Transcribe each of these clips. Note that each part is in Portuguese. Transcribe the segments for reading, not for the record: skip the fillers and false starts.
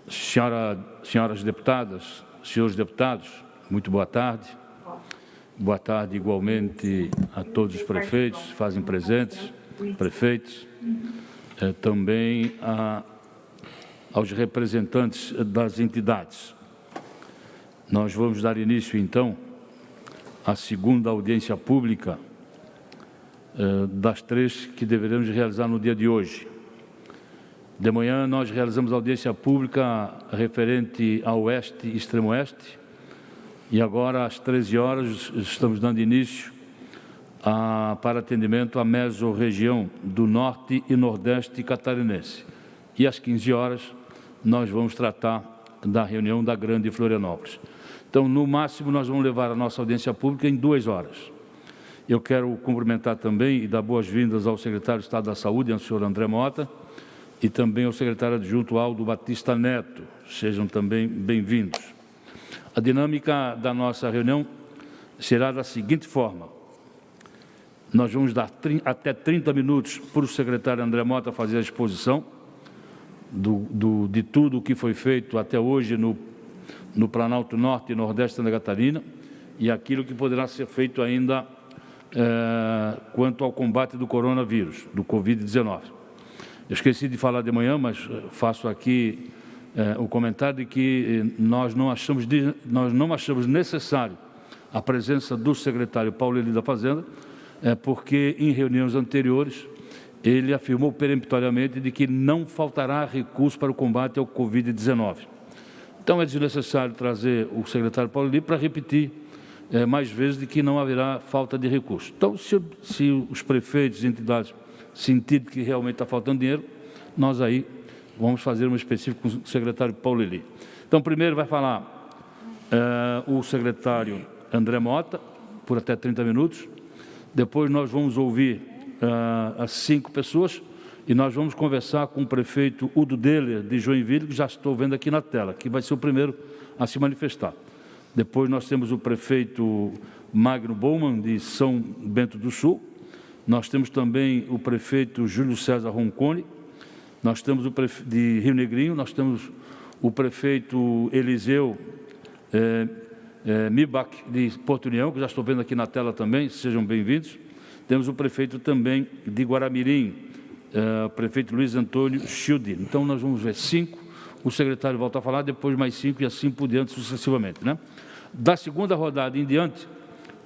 Senhoras deputadas, senhores deputados, muito boa tarde. Boa tarde igualmente a todos os prefeitos, fazem presentes, prefeitos, também aos representantes das entidades. Nós vamos dar início, então, à segunda audiência pública das 3 que deveremos realizar no dia de hoje. De manhã, nós realizamos a audiência pública referente ao Oeste e Extremo Oeste, e agora, às 13 horas, estamos dando início para atendimento à mesorregião do Norte e Nordeste catarinense. E às 15 horas, nós vamos tratar da reunião da Grande Florianópolis. Então, no máximo, nós vamos levar a nossa audiência pública em 2 horas. Eu quero cumprimentar também e dar boas-vindas ao secretário de Estado da Saúde, ao senhor André Mota, e também ao secretário adjunto Aldo Batista Neto. Sejam também bem-vindos. A dinâmica da nossa reunião será da seguinte forma. Nós vamos dar até 30 minutos para o secretário André Mota fazer a exposição de tudo o que foi feito até hoje no Planalto Norte e Nordeste de Santa Catarina e aquilo que poderá ser feito ainda quanto ao combate do coronavírus, do Covid-19. Eu esqueci de falar de manhã, mas faço aqui o comentário de que nós não achamos necessário a presença do secretário Paulo Eli da Fazenda, porque em reuniões anteriores ele afirmou peremptoriamente de que não faltará recurso para o combate ao Covid-19. Então é desnecessário trazer o secretário Paulo Eli para repetir mais vezes de que não haverá falta de recurso. Então, se os prefeitos e entidades sentirem que realmente está faltando dinheiro, nós aí vamos fazer um específico com o secretário Paulo Eli. Então, primeiro vai falar o secretário André Mota, por até 30 minutos. Depois nós vamos ouvir as 5 pessoas e nós vamos conversar com o prefeito Udo Deller, de Joinville, que já estou vendo aqui na tela, que vai ser o primeiro a se manifestar. Depois nós temos o prefeito Magno Bowman, de São Bento do Sul. Nós temos também o prefeito Júlio César Roncone. Nós temos o prefeito de Rio Negrinho, nós temos o prefeito Eliseu Mibach, de Porto União, que já estou vendo aqui na tela também, sejam bem-vindos. Temos o prefeito também de Guaramirim, prefeito Luiz Antônio Schildi. Então, nós vamos ver 5, o secretário volta a falar, depois mais 5 e assim por diante, sucessivamente, né? Da segunda rodada em diante,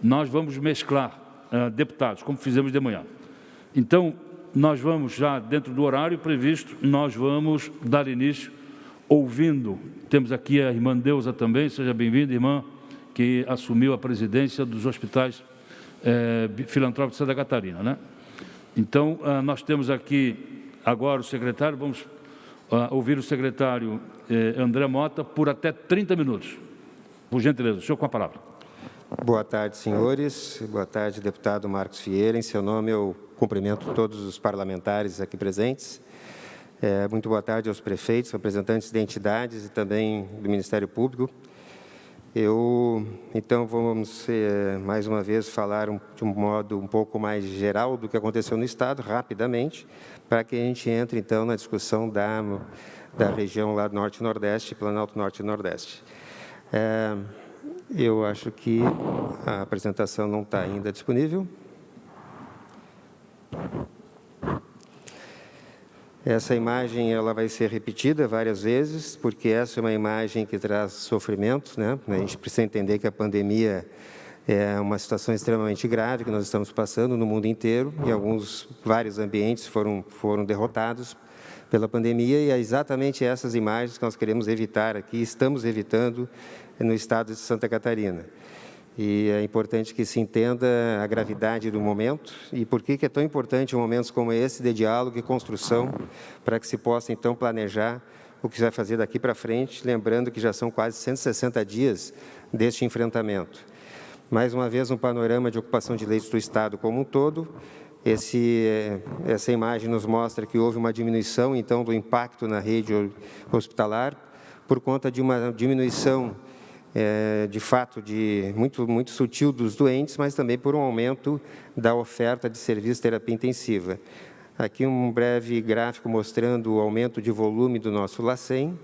nós vamos mesclar deputados, como fizemos de manhã. Então, nós vamos já, dentro do horário previsto, nós vamos dar início ouvindo, temos aqui a irmã Deusa também, seja bem-vinda, irmã, que assumiu a presidência dos hospitais filantrópicos de Santa Catarina, né? Então, nós temos aqui agora o secretário, vamos ouvir o secretário André Mota por até 30 minutos. Por gentileza, o senhor com a palavra. Boa tarde, senhores. Boa tarde, deputado Marcos Vieira. Em seu nome, eu cumprimento todos os parlamentares aqui presentes. Muito boa tarde aos prefeitos, representantes de entidades e também do Ministério Público. Então, vamos, mais uma vez, falar de um modo um pouco mais geral do que aconteceu no Estado, rapidamente, para que a gente entre, então, na discussão da região lá do Norte e Nordeste, Planalto Norte e Nordeste. Eu acho que a apresentação não está ainda disponível. Essa imagem ela vai ser repetida várias vezes, porque essa é uma imagem que traz sofrimento, né? A gente precisa entender que a pandemia é uma situação extremamente grave que nós estamos passando no mundo inteiro, e vários ambientes foram derrotados pela pandemia, e é exatamente essas imagens que nós queremos evitar aqui, estamos evitando no estado de Santa Catarina. E é importante que se entenda a gravidade do momento e por que é tão importante momentos como esse de diálogo e construção, para que se possa, então, planejar o que se vai fazer daqui para frente, lembrando que já são quase 160 dias deste enfrentamento. Mais uma vez, um panorama de ocupação de leitos do Estado como um todo. Essa imagem nos mostra que houve uma diminuição, então, do impacto na rede hospitalar, por conta de uma diminuição de fato, muito sutil dos doentes, mas também por um aumento da oferta de serviço de terapia intensiva. Aqui um breve gráfico mostrando o aumento de volume do nosso LACEN,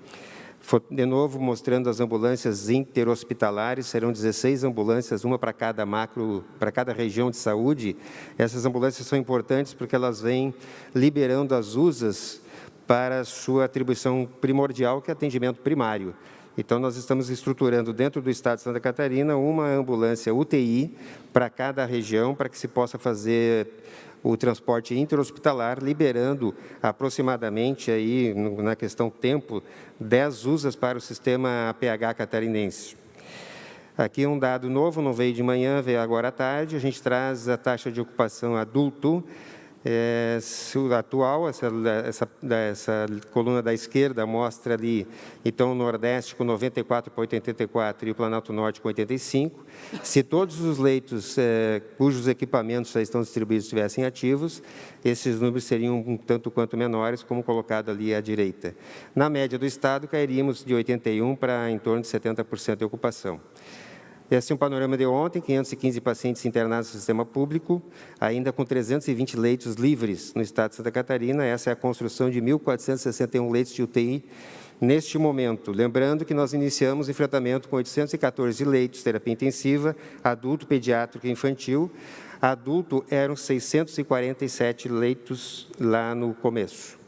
De novo, mostrando as ambulâncias interhospitalares, serão 16 ambulâncias, uma para cada região de saúde. Essas ambulâncias são importantes porque elas vêm liberando as USAs para sua atribuição primordial, que é atendimento primário. Então, nós estamos estruturando dentro do Estado de Santa Catarina uma ambulância UTI para cada região, para que se possa fazer o transporte interhospitalar, liberando aproximadamente, aí, na questão tempo, 10 USAs para o sistema APH catarinense. Aqui um dado novo, não veio de manhã, veio agora à tarde. A gente traz a taxa de ocupação adulto atual, essa coluna da esquerda mostra ali, então, o Nordeste com 94,84 e o Planalto Norte com 85. Se todos os leitos cujos equipamentos já estão distribuídos estivessem ativos, esses números seriam um tanto quanto menores, como colocado ali à direita. Na média do Estado, cairíamos de 81% para em torno de 70% de ocupação. Esse é um panorama de ontem, 515 pacientes internados no sistema público, ainda com 320 leitos livres no Estado de Santa Catarina. Essa é a construção de 1.461 leitos de UTI neste momento. Lembrando que nós iniciamos o enfrentamento com 814 leitos de terapia intensiva, adulto, pediátrico e infantil. Adulto eram 647 leitos lá no começo.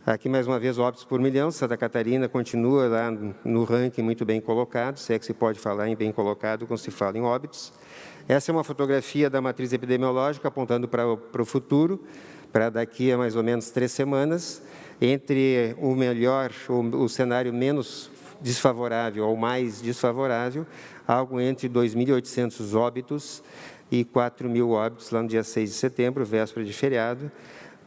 Aqui, mais uma vez, óbitos por milhão. Santa Catarina continua lá no ranking muito bem colocado, se é que se pode falar em bem colocado quando se fala em óbitos. Essa é uma fotografia da matriz epidemiológica apontando para o futuro, para daqui a mais ou menos 3 semanas, entre o melhor, o cenário menos desfavorável ou mais desfavorável, algo entre 2.800 óbitos e 4.000 óbitos lá no dia 6 de setembro, véspera de feriado.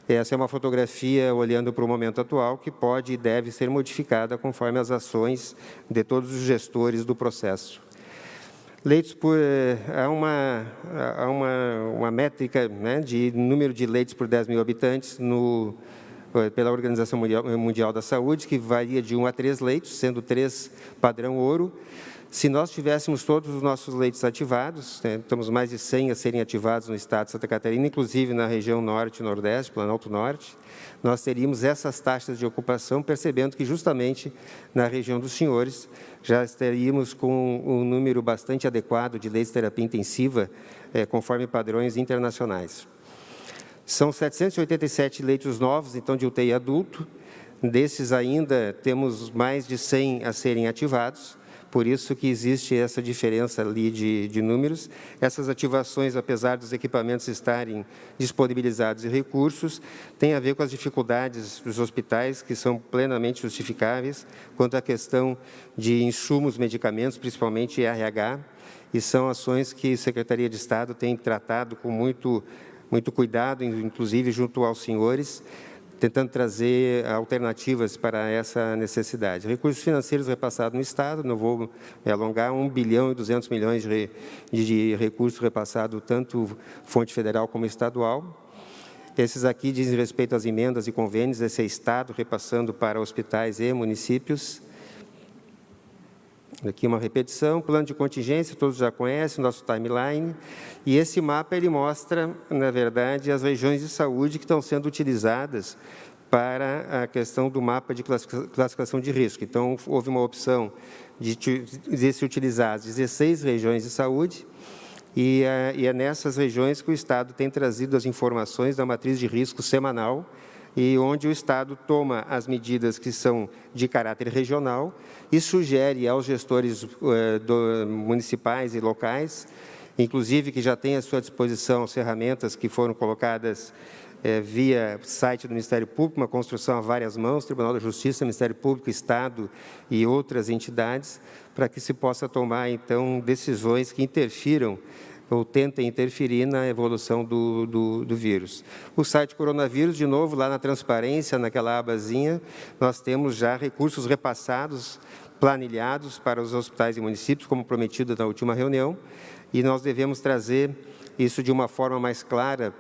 Essa é uma fotografia olhando para o momento atual, que pode e deve ser modificada conforme as ações de todos os gestores do processo. Leitos há uma métrica, né, de número de leitos por 10.000 habitantes pela Organização Mundial da Saúde, que varia de 1 a 3 leitos, sendo 3 padrão ouro. Se nós tivéssemos todos os nossos leitos ativados, né, estamos mais de 100 a serem ativados no Estado de Santa Catarina, inclusive na região Norte e Nordeste, Planalto Norte, nós teríamos essas taxas de ocupação, percebendo que justamente na região dos senhores já estaríamos com um número bastante adequado de leitos de terapia intensiva, conforme padrões internacionais. São 787 leitos novos, então, de UTI adulto. Desses ainda temos mais de 100 a serem ativados. Por isso que existe essa diferença ali de números. Essas ativações, apesar dos equipamentos estarem disponibilizados e recursos, têm a ver com as dificuldades dos hospitais, que são plenamente justificáveis, quanto à questão de insumos, medicamentos, principalmente RH, e são ações que a Secretaria de Estado tem tratado com muito cuidado, inclusive junto aos senhores, tentando trazer alternativas para essa necessidade. Recursos financeiros repassados no Estado, não vou me alongar, 1 bilhão e 200 milhões de recursos repassados, tanto fonte federal como estadual. Esses aqui dizem respeito às emendas e convênios, esse é Estado repassando para hospitais e municípios. Aqui uma repetição, plano de contingência, todos já conhecem, nosso timeline. E esse mapa, ele mostra, na verdade, as regiões de saúde que estão sendo utilizadas para a questão do mapa de classificação de risco. Então, houve uma opção de se utilizar as 16 regiões de saúde, e é nessas regiões que o Estado tem trazido as informações da matriz de risco semanal, e onde o Estado toma as medidas que são de caráter regional e sugere aos gestores municipais e locais, inclusive que já têm à sua disposição as ferramentas que foram colocadas via site do Ministério Público, uma construção a várias mãos, Tribunal da Justiça, Ministério Público, Estado e outras entidades, para que se possa tomar, então, decisões que interfiram ou tentem interferir na evolução do vírus. O site coronavírus, de novo, lá na transparência, naquela abazinha, nós temos já recursos repassados, planilhados para os hospitais e municípios, como prometido na última reunião, e nós devemos trazer isso de uma forma mais clara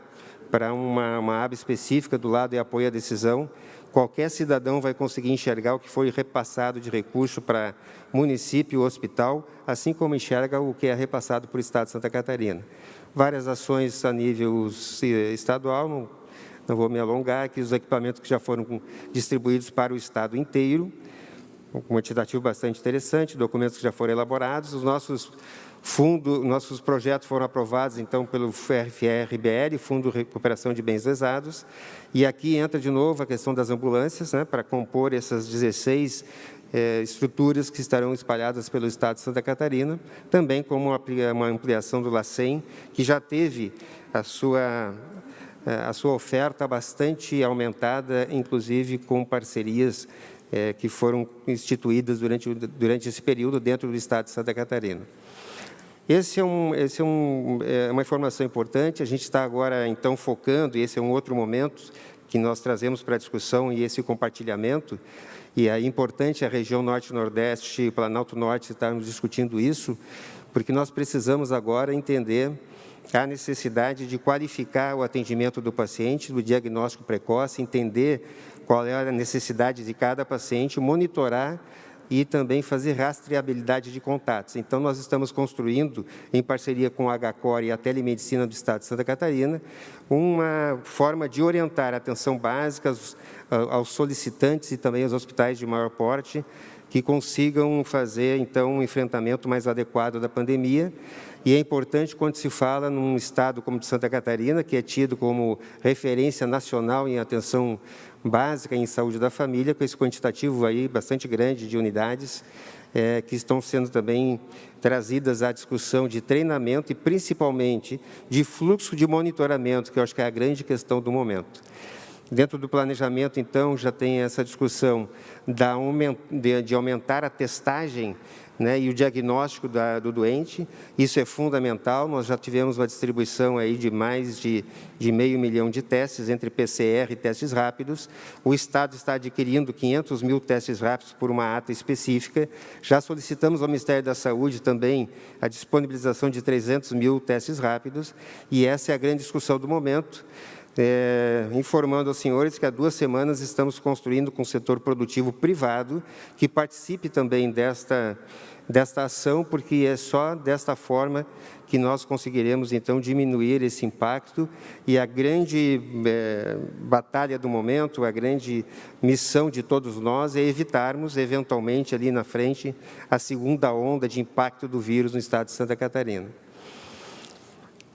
para uma aba específica do lado de apoio à decisão. Qualquer cidadão vai conseguir enxergar o que foi repassado de recurso para município e hospital, assim como enxerga o que é repassado por Estado de Santa Catarina. Várias ações a nível estadual, não vou me alongar, aqui os equipamentos que já foram distribuídos para o Estado inteiro. um quantitativo bastante interessante, documentos que já foram elaborados. Os nossos projetos foram aprovados, então, pelo FRBL, Fundo de Recuperação de Bens Lesados, e aqui entra de novo a questão das ambulâncias, né, para compor essas 16 estruturas que estarão espalhadas pelo Estado de Santa Catarina, também como uma ampliação do LACEN, que já teve a sua oferta bastante aumentada, inclusive com parcerias que foram instituídas durante esse período dentro do Estado de Santa Catarina. É uma informação importante. A gente está agora, então, focando, e esse é um outro momento que nós trazemos para a discussão e esse compartilhamento, e é importante a região Norte-Nordeste e Planalto Norte estarmos discutindo isso, porque nós precisamos agora entender a necessidade de qualificar o atendimento do paciente, do diagnóstico precoce, entender qual é a necessidade de cada paciente, monitorar e também fazer rastreabilidade de contatos. Então, nós estamos construindo, em parceria com a HCOR e a Telemedicina do Estado de Santa Catarina, uma forma de orientar a atenção básica aos solicitantes e também aos hospitais de maior porte, que consigam fazer, então, um enfrentamento mais adequado da pandemia. E é importante quando se fala num estado como o de Santa Catarina, que é tido como referência nacional em atenção básica em saúde da família, com esse quantitativo aí bastante grande de unidades, que estão sendo também trazidas à discussão de treinamento e, principalmente, de fluxo de monitoramento, que eu acho que é a grande questão do momento. Dentro do planejamento, então, já tem essa discussão de aumentar a testagem, né, e o diagnóstico do doente. Isso é fundamental. Nós já tivemos uma distribuição aí de mais de 500 mil de testes entre PCR e testes rápidos. O Estado está adquirindo 500 mil testes rápidos por uma ata específica. Já solicitamos ao Ministério da Saúde também a disponibilização de 300 mil testes rápidos, e essa é a grande discussão do momento. Informando aos senhores que há 2 semanas estamos construindo com o setor produtivo privado que participe também desta ação, porque é só desta forma que nós conseguiremos, então, diminuir esse impacto. E a grande batalha do momento, a grande missão de todos nós é evitarmos, eventualmente, ali na frente, a segunda onda de impacto do vírus no Estado de Santa Catarina.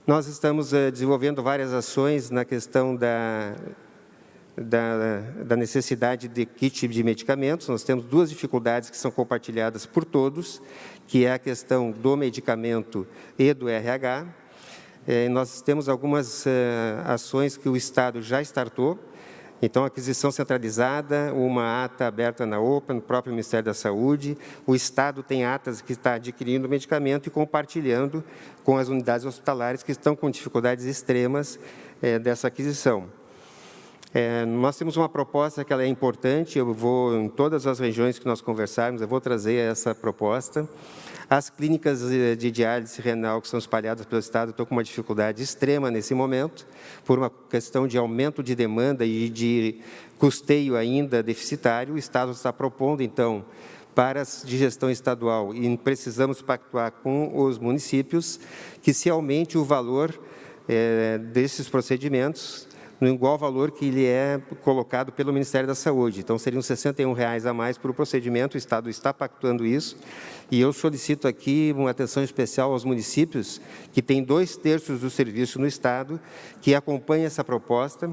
Nós estamos desenvolvendo várias ações na questão da necessidade de kit de medicamentos. Nós temos 2 dificuldades que são compartilhadas por todos, que é a questão do medicamento e do RH. Nós temos algumas ações que o Estado já startou. Então, aquisição centralizada, uma ata aberta na OPA, no próprio Ministério da Saúde. O Estado tem atas que está adquirindo medicamento e compartilhando com as unidades hospitalares que estão com dificuldades extremas dessa aquisição. Nós temos uma proposta que ela é importante. Eu vou, em todas as regiões que nós conversarmos, eu vou trazer essa proposta. As clínicas de diálise renal que são espalhadas pelo Estado estão com uma dificuldade extrema nesse momento, por uma questão de aumento de demanda e de custeio ainda deficitário. O Estado está propondo, então, para de gestão estadual, e precisamos pactuar com os municípios, que se aumente o valor desses procedimentos, no igual valor que ele é colocado pelo Ministério da Saúde. Então, seriam R$ 61,00 a mais por procedimento. O Estado está pactuando isso. E eu solicito aqui uma atenção especial aos municípios, que têm 2/3 do serviço no Estado, que acompanham essa proposta.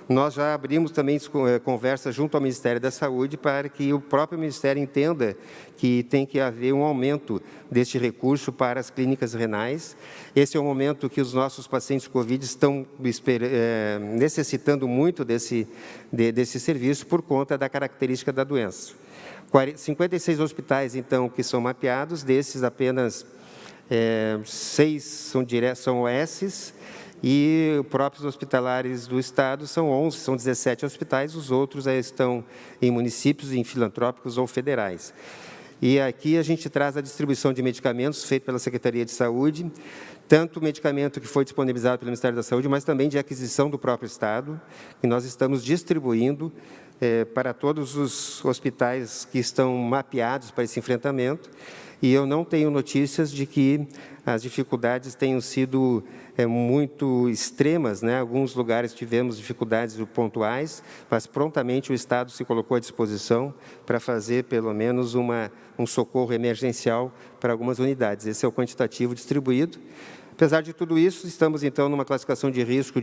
Nós já abrimos também conversa junto ao Ministério da Saúde para que o próprio Ministério entenda que tem que haver um aumento deste recurso para as clínicas renais. Esse é o momento que os nossos pacientes Covid estão necessitando muito desse serviço por conta da característica da doença. 56 hospitais, então, que são mapeados, desses apenas 6 são OSs, e próprios hospitalares do Estado são 11, são 17 hospitais, os outros estão em municípios, em filantrópicos ou federais. E aqui a gente traz a distribuição de medicamentos feita pela Secretaria de Saúde, tanto o medicamento que foi disponibilizado pelo Ministério da Saúde, mas também de aquisição do próprio Estado, que nós estamos distribuindo para todos os hospitais que estão mapeados para esse enfrentamento. E eu não tenho notícias de que as dificuldades tenham sido muito extremas, né? Alguns lugares tivemos dificuldades pontuais, mas prontamente o Estado se colocou à disposição para fazer, pelo menos, um socorro emergencial para algumas unidades. Esse é o quantitativo distribuído. Apesar de tudo isso, estamos, então, numa classificação de risco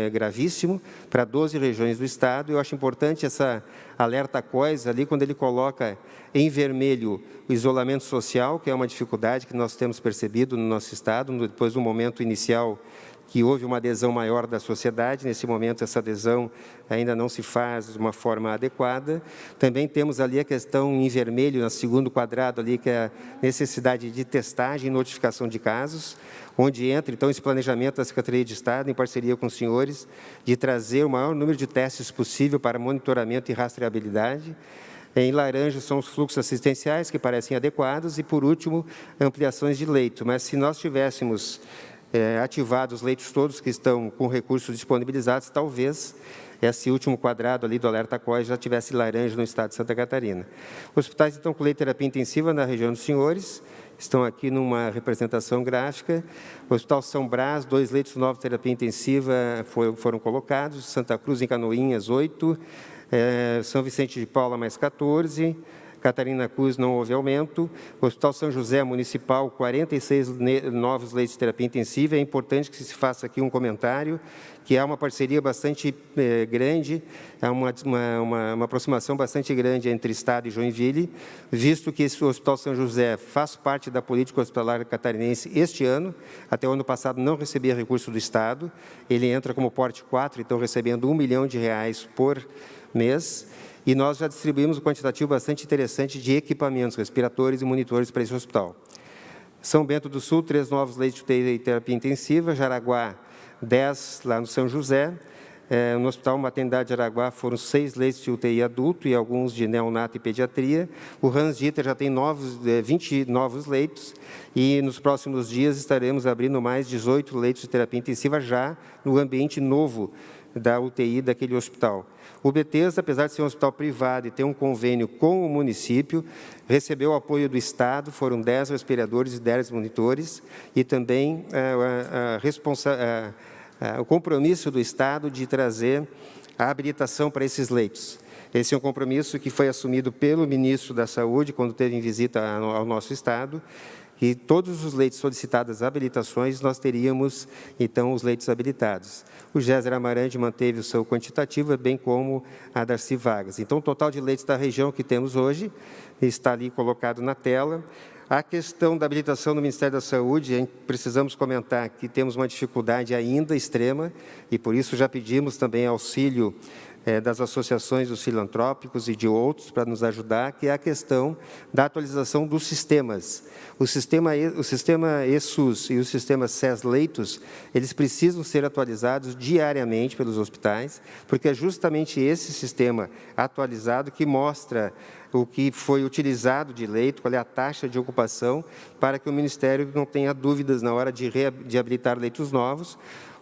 gravíssimo para 12 regiões do Estado. Eu acho importante essa alerta COIS ali, quando ele coloca em vermelho o isolamento social, que é uma dificuldade que nós temos percebido no nosso Estado, depois do momento inicial que houve uma adesão maior da sociedade. Nesse momento, essa adesão ainda não se faz de uma forma adequada. Também temos ali a questão em vermelho, no segundo quadrado ali, que é a necessidade de testagem e notificação de casos, onde entra, então, esse planejamento da Secretaria de Estado, em parceria com os senhores, de trazer o maior número de testes possível para monitoramento e rastreabilidade. Em laranja são os fluxos assistenciais, que parecem adequados, e, por último, ampliações de leito. Mas, se nós tivéssemos ativados os leitos todos que estão com recursos disponibilizados, talvez esse último quadrado ali do alerta COIS já tivesse laranja no estado de Santa Catarina. Hospitais, então, com leito de terapia intensiva na região dos senhores, estão aqui numa representação gráfica. O Hospital São Brás, 2 leitos novos de terapia intensiva foram colocados. Santa Cruz, em Canoinhas, 8. São Vicente de Paula, mais 14. Catarina Cruz, não houve aumento. O Hospital São José Municipal, 46 novos leitos de terapia intensiva. É importante que se faça aqui um comentário, que há uma parceria bastante grande, há uma aproximação bastante grande entre Estado e Joinville, visto que esse Hospital São José faz parte da política hospitalar catarinense este ano. Até o ano passado não recebia recurso do Estado. Ele entra como porte 4, então recebendo R$1 milhão por mês. E nós já distribuímos um quantitativo bastante interessante de equipamentos, respiradores e monitores para esse hospital. São Bento do Sul, 3 novos leitos de terapia intensiva. Jaraguá, 10 lá no São José. No Hospital Maternidade de Jaraguá foram 6 leitos de UTI adulto e alguns de neonato e pediatria. O Hans Dieter já tem 20 novos leitos e nos próximos dias estaremos abrindo mais 18 leitos de terapia intensiva já no ambiente novo da UTI daquele hospital. O Bethesda, apesar de ser um hospital privado e ter um convênio com o município, recebeu o apoio do Estado, foram 10 respiradores e 10 monitores, e também o compromisso do Estado de trazer a habilitação para esses leitos. Esse é um compromisso que foi assumido pelo ministro da Saúde, quando teve em visita ao nosso Estado, e todos os leitos solicitados habilitações, nós teríamos, então, os leitos habilitados. O Géser Amarante manteve o seu quantitativo, bem como a Darcy Vargas. Então, o total de leitos da região que temos hoje está ali colocado na tela. A questão da habilitação no Ministério da Saúde, precisamos comentar que temos uma dificuldade ainda extrema, e por isso já pedimos também auxílio das associações dos filantrópicos e de outros para nos ajudar, que é a questão da atualização dos sistemas. O sistema ESUS e o sistema SES Leitos, eles precisam ser atualizados diariamente pelos hospitais, porque é justamente esse sistema atualizado que mostra o que foi utilizado de leito, qual é a taxa de ocupação, para que o Ministério não tenha dúvidas na hora de habilitar leitos novos,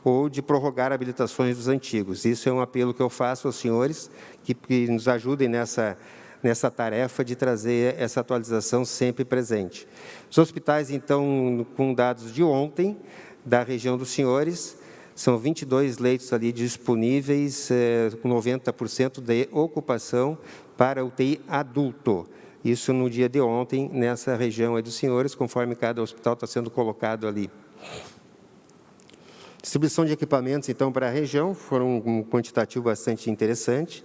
ou de prorrogar habilitações dos antigos. Isso é um apelo que eu faço aos senhores, que nos ajudem nessa tarefa de trazer essa atualização sempre presente. Os hospitais, então, com dados de ontem, da região dos senhores, são 22 leitos ali disponíveis, com 90% de ocupação para UTI adulto. Isso no dia de ontem, nessa região aí dos senhores, conforme cada hospital está sendo colocado ali. Distribuição de equipamentos, então, para a região, foram um quantitativo bastante interessante.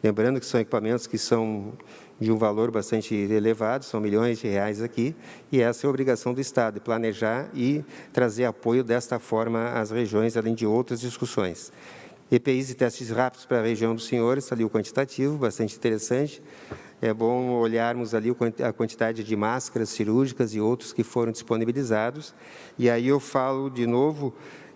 Lembrando que são equipamentos que são de um valor bastante elevado, são milhões de reais aqui, e essa é a obrigação do Estado, de planejar e trazer apoio desta forma às regiões, além de outras discussões. EPIs e testes rápidos para a região dos senhores, ali o quantitativo, bastante interessante. É bom olharmos ali a quantidade de máscaras cirúrgicas e outros que foram disponibilizados. E aí eu falo de novo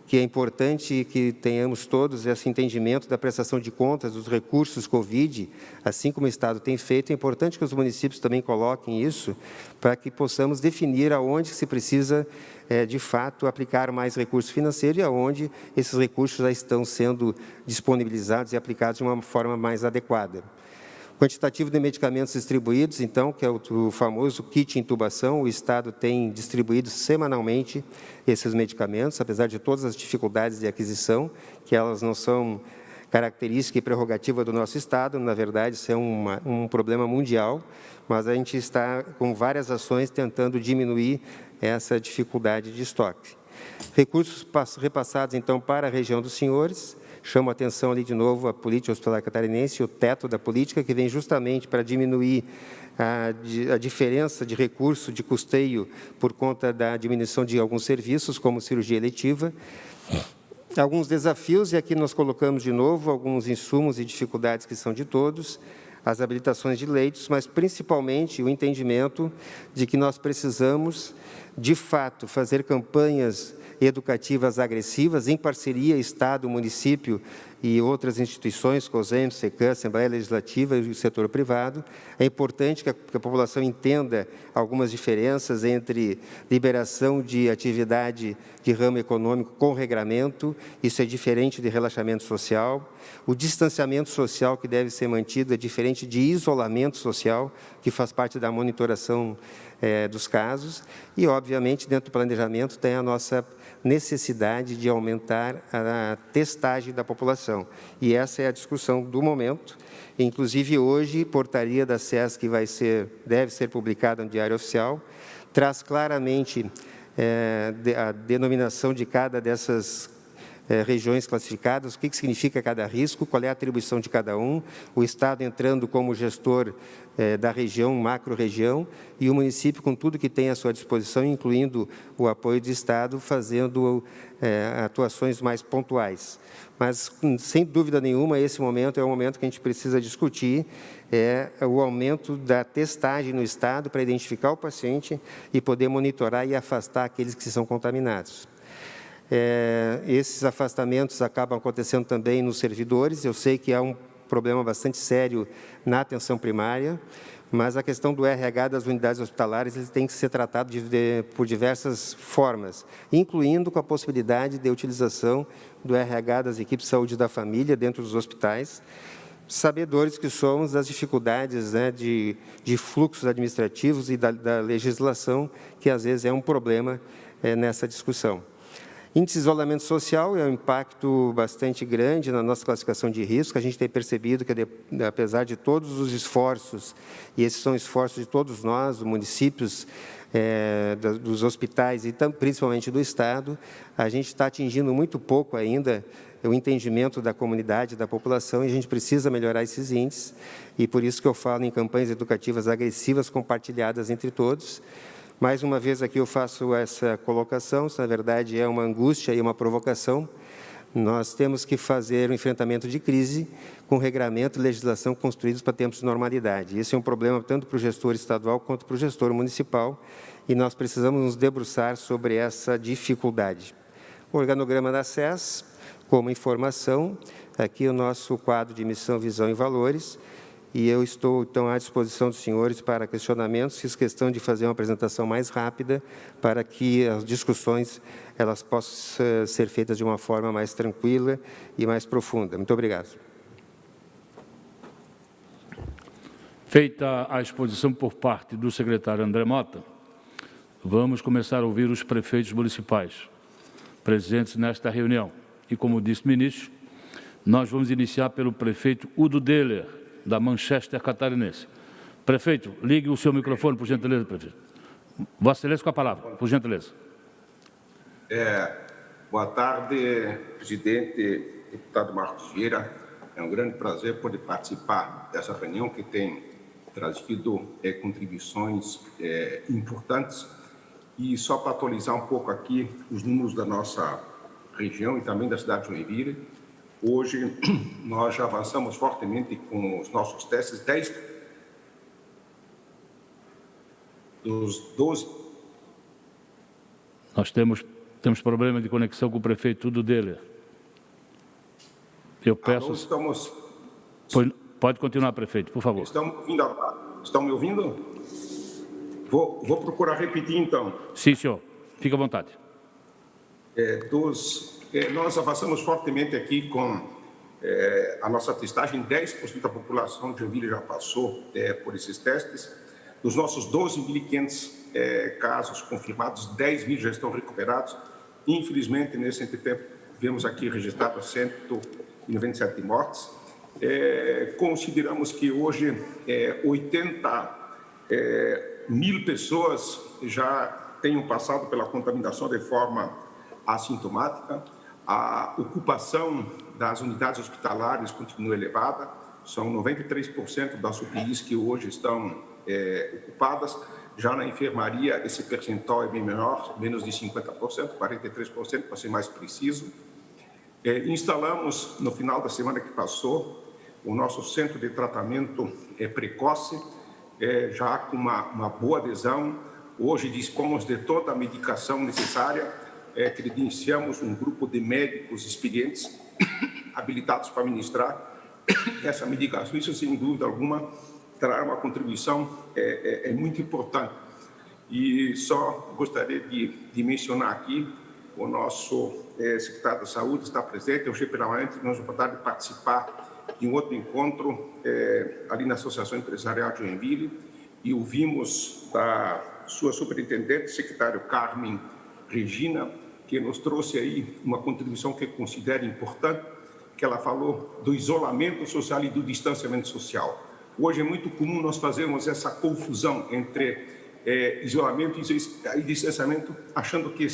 que é importante que tenhamos todos esse entendimento da prestação de contas dos recursos Covid, assim como o Estado tem feito. É importante que os municípios também coloquem isso, para que possamos definir aonde se precisa, de fato, aplicar mais recurso financeiro e aonde esses recursos já estão sendo disponibilizados e aplicados de uma forma mais adequada. Quantitativo de medicamentos distribuídos, então, que é o famoso kit intubação, o Estado tem distribuído semanalmente esses medicamentos, apesar de todas as dificuldades de aquisição, que elas não são característica e prerrogativa do nosso Estado, na verdade, isso é um problema mundial, mas a gente está com várias ações tentando diminuir essa dificuldade de estoque. Recursos repassados, então, para a região dos senhores. Chamo a atenção ali de novo a política hospitalar catarinense, o teto da política, que vem justamente para diminuir a diferença de recurso de custeio por conta da diminuição de alguns serviços, como cirurgia eletiva. Alguns desafios, e aqui nós colocamos de novo alguns insumos e dificuldades que são de todos, as habilitações de leitos, mas principalmente o entendimento de que nós precisamos, de fato, fazer campanhas educativas agressivas, em parceria Estado, município e outras instituições, COSEM, SECAM, Assembleia Legislativa e o setor privado. É importante que a população entenda algumas diferenças entre liberação de atividade de ramo econômico com regramento, isso é diferente de relaxamento social. O distanciamento social que deve ser mantido é diferente de isolamento social, que faz parte da monitoração dos casos. E, obviamente, dentro do planejamento tem a nossa necessidade de aumentar a testagem da população. E essa é a discussão do momento. Inclusive, hoje, portaria da SESC que deve ser publicada no Diário Oficial, traz claramente a denominação de cada dessas regiões classificadas, o que significa cada risco, qual é a atribuição de cada um, o Estado entrando como gestor da região, macro-região, e o município com tudo que tem à sua disposição, incluindo o apoio do Estado, fazendo atuações mais pontuais. Mas, sem dúvida nenhuma, esse momento é o momento que a gente precisa discutir, o aumento da testagem no Estado para identificar o paciente e poder monitorar e afastar aqueles que são contaminados. Esses afastamentos acabam acontecendo também nos servidores. Eu sei que há um problema bastante sério na atenção primária, mas a questão do RH das unidades hospitalares ele tem que ser tratado por diversas formas, incluindo com a possibilidade de utilização do RH das equipes de saúde da família dentro dos hospitais, sabedores que somos das dificuldades de fluxos administrativos e da legislação, que às vezes é um problema nessa discussão. Índice de isolamento social é um impacto bastante grande na nossa classificação de risco. A gente tem percebido que, apesar de todos os esforços, e esses são esforços de todos nós, dos municípios, dos hospitais e principalmente do Estado, a gente está atingindo muito pouco ainda o entendimento da comunidade, da população, e a gente precisa melhorar esses índices, e por isso que eu falo em campanhas educativas agressivas compartilhadas entre todos. Mais uma vez aqui eu faço essa colocação, isso na verdade é uma angústia e uma provocação. Nós temos que fazer o enfrentamento de crise com regramento e legislação construídos para tempos de normalidade. Esse é um problema tanto para o gestor estadual quanto para o gestor municipal, e nós precisamos nos debruçar sobre essa dificuldade. O organograma da SES, como informação, aqui o nosso quadro de missão, visão e valores, e eu estou, então, à disposição dos senhores para questionamentos. Fiz questão de fazer uma apresentação mais rápida para que as discussões elas possam ser feitas de uma forma mais tranquila e mais profunda. Muito obrigado. Feita a exposição por parte do secretário André Mota, vamos começar a ouvir os prefeitos municipais presentes nesta reunião. E, como disse o ministro, nós vamos iniciar pelo prefeito Udo Deller, da Manchester Catarinense. Prefeito, ligue o seu microfone, por gentileza, prefeito. Vossa Excelência, com a palavra, por gentileza. Boa tarde, presidente, deputado Marcos Vieira. É um grande prazer poder participar dessa reunião que tem trazido contribuições importantes. E só para atualizar um pouco aqui os números da nossa região e também da cidade de Joinville, hoje, nós já avançamos fortemente com os nossos testes. 10 dos 12... Nós temos problema de conexão com o prefeito Udo Deller. Eu peço... estamos... Pode continuar, prefeito, por favor. Estão me ouvindo? Vou procurar repetir, então. Sim, senhor. Fique à vontade. Nós avançamos fortemente aqui com a nossa testagem, 10% da população de Joinville já passou por esses testes. Dos nossos 12.500 casos confirmados, 10 mil já estão recuperados. Infelizmente, nesse entretempo, vemos aqui registradas 197 mortes. Consideramos que hoje 80 mil pessoas já tenham passado pela contaminação de forma assintomática. A ocupação das unidades hospitalares continua elevada, são 93% das UTIs que hoje estão ocupadas. Já na enfermaria, esse percentual é bem menor, menos de 50%, 43%, para ser mais preciso. Instalamos, no final da semana que passou, o nosso centro de tratamento precoce, já com uma boa adesão. Hoje dispomos de toda a medicação necessária, credenciamos um grupo de médicos experientes habilitados para ministrar essa medicação. Isso, sem dúvida alguma, trará uma contribuição muito importante. E só gostaria de mencionar aqui, o nosso secretário da Saúde está presente, hoje pela manhã tivemos a oportunidade de participar de um outro encontro ali na Associação Empresarial de Joinville e ouvimos da sua superintendente, secretário Carmen Regina, que nos trouxe aí uma contribuição que eu considero importante, que ela falou do isolamento social e do distanciamento social. Hoje é muito comum nós fazermos essa confusão entre isolamento e distanciamento, achando que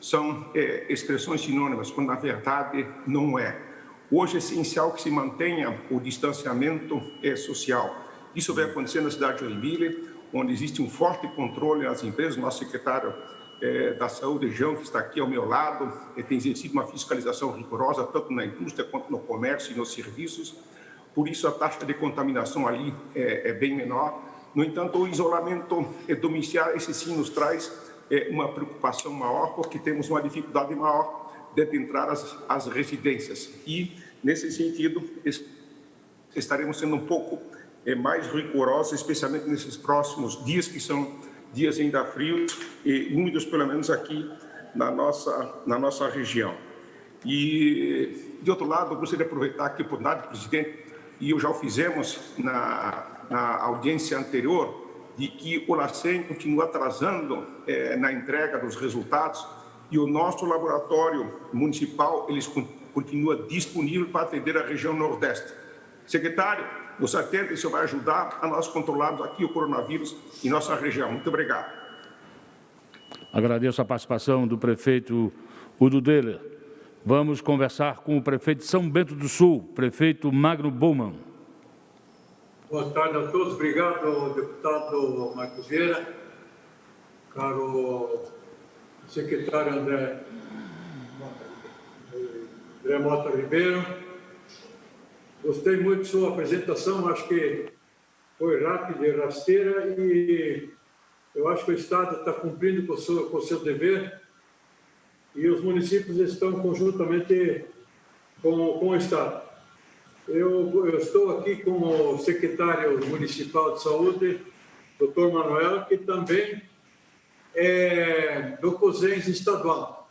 são expressões sinônimas, quando na verdade não é. Hoje é essencial que se mantenha o distanciamento social. Isso vai acontecer na cidade de Joinville, onde existe um forte controle nas empresas. Nosso secretário da Saúde, João, que está aqui ao meu lado, tem exercido uma fiscalização rigorosa, tanto na indústria quanto no comércio e nos serviços. Por isso, a taxa de contaminação ali é bem menor. No entanto, o isolamento domiciliar, esse sim nos traz uma preocupação maior, porque temos uma dificuldade maior de entrar às residências. E, nesse sentido, estaremos sendo um pouco mais rigorosos, especialmente nesses próximos dias, que são dias ainda frios e úmidos, pelo menos aqui na nossa região. E, de outro lado, eu gostaria de aproveitar aqui a oportunidade, presidente, e já o fizemos na audiência anterior, de que o LACEN continua atrasando na entrega dos resultados e o nosso laboratório municipal continua disponível para atender a região Nordeste. Secretário, você atende, isso vai ajudar a nós controlarmos aqui o coronavírus em nossa região. Muito obrigado. Agradeço a participação do prefeito Udo Deller. Vamos conversar com o prefeito de São Bento do Sul, prefeito Magno Bowman. Boa tarde a todos. Obrigado, deputado Marcos Vieira, caro secretário André Mota Ribeiro. Gostei muito de sua apresentação, acho que foi rápida e rasteira e eu acho que o Estado está cumprindo com o seu dever e os municípios estão conjuntamente com o Estado. Eu estou aqui com o secretário municipal de saúde, Dr. Manuel, que também é do COSENS estadual,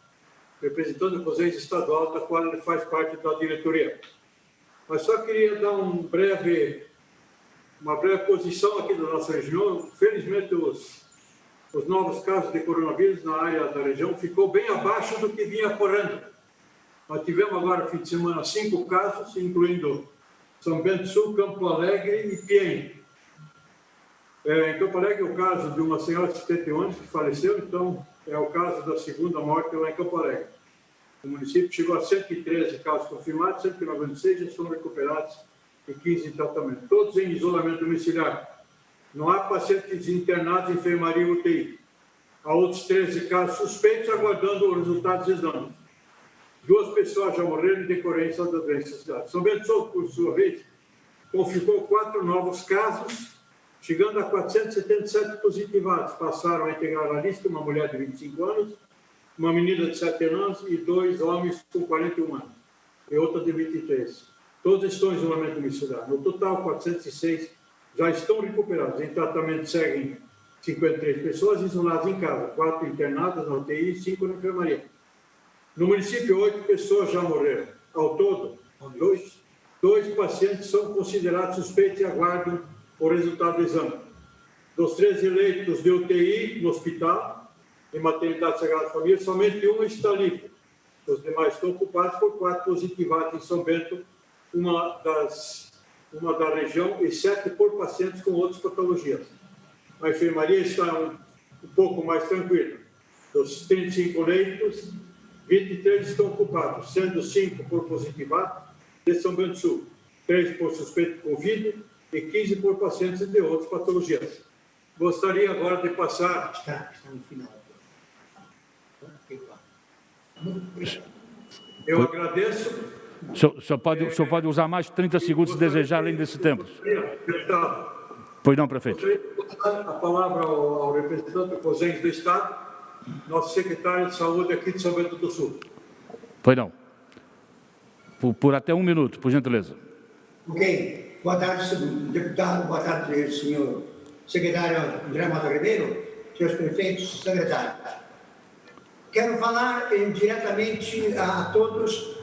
representante do COSENS estadual, da qual ele faz parte da diretoria. Mas só queria dar uma breve posição aqui da nossa região. Felizmente, os novos casos de coronavírus na área da região ficou bem abaixo do que vinha ocorrendo. Nós tivemos agora, fim de semana, 5 casos, incluindo São Bento do Sul, Campo Alegre e Piém. Em Campo Alegre, o caso de uma senhora de 71 anos que faleceu, então é o caso da segunda morte lá em Campo Alegre. O município chegou a 113 casos confirmados, 196 já estão recuperados e 15 em tratamento, todos em isolamento domiciliar. Não há pacientes internados em enfermaria e UTI. Há outros 13 casos suspeitos aguardando os resultados dos exames. 2 pessoas já morreram em decorrência da doença. São Bento do Sul, por sua vez, confirmou 4 novos casos, chegando a 477 positivados. Passaram a integrar a lista uma mulher de 25 anos, uma menina de 7 anos e 2 homens com 41 anos, e outra de 23. Todos estão em isolamento domiciliar. No total, 406 já estão recuperados. Em tratamento seguem 53 pessoas isoladas em casa, 4 internadas na UTI e 5 na enfermaria. No município, 8 pessoas já morreram. Ao todo, 2 pacientes são considerados suspeitos e aguardam o resultado do exame. Dos 13 leitos de UTI no hospital, em maternidade Sagrada Família, somente um está livre. Os demais estão ocupados por 4 positivados em São Bento, uma da região, e 7 por pacientes com outras patologias. A enfermaria está um pouco mais tranquila. Dos 35 leitos, 23 estão ocupados, sendo 5 por positivado de São Bento do Sul, 3 por suspeito de Covid e 15 por pacientes de outras patologias. Gostaria agora de passar... Está no final. Eu agradeço. O senhor pode usar mais 30 segundos se desejar, além desse tempo. Pois não, prefeito. A palavra ao representante do COSENS do Estado, nosso secretário de Saúde aqui de São Bento do Sul. Pois não. Por até 1 minuto, por gentileza. Ok. Boa tarde, senhor deputado. Boa tarde, senhor secretário André Mota Ribeiro, senhores prefeitos, secretários. Quero falar diretamente a todos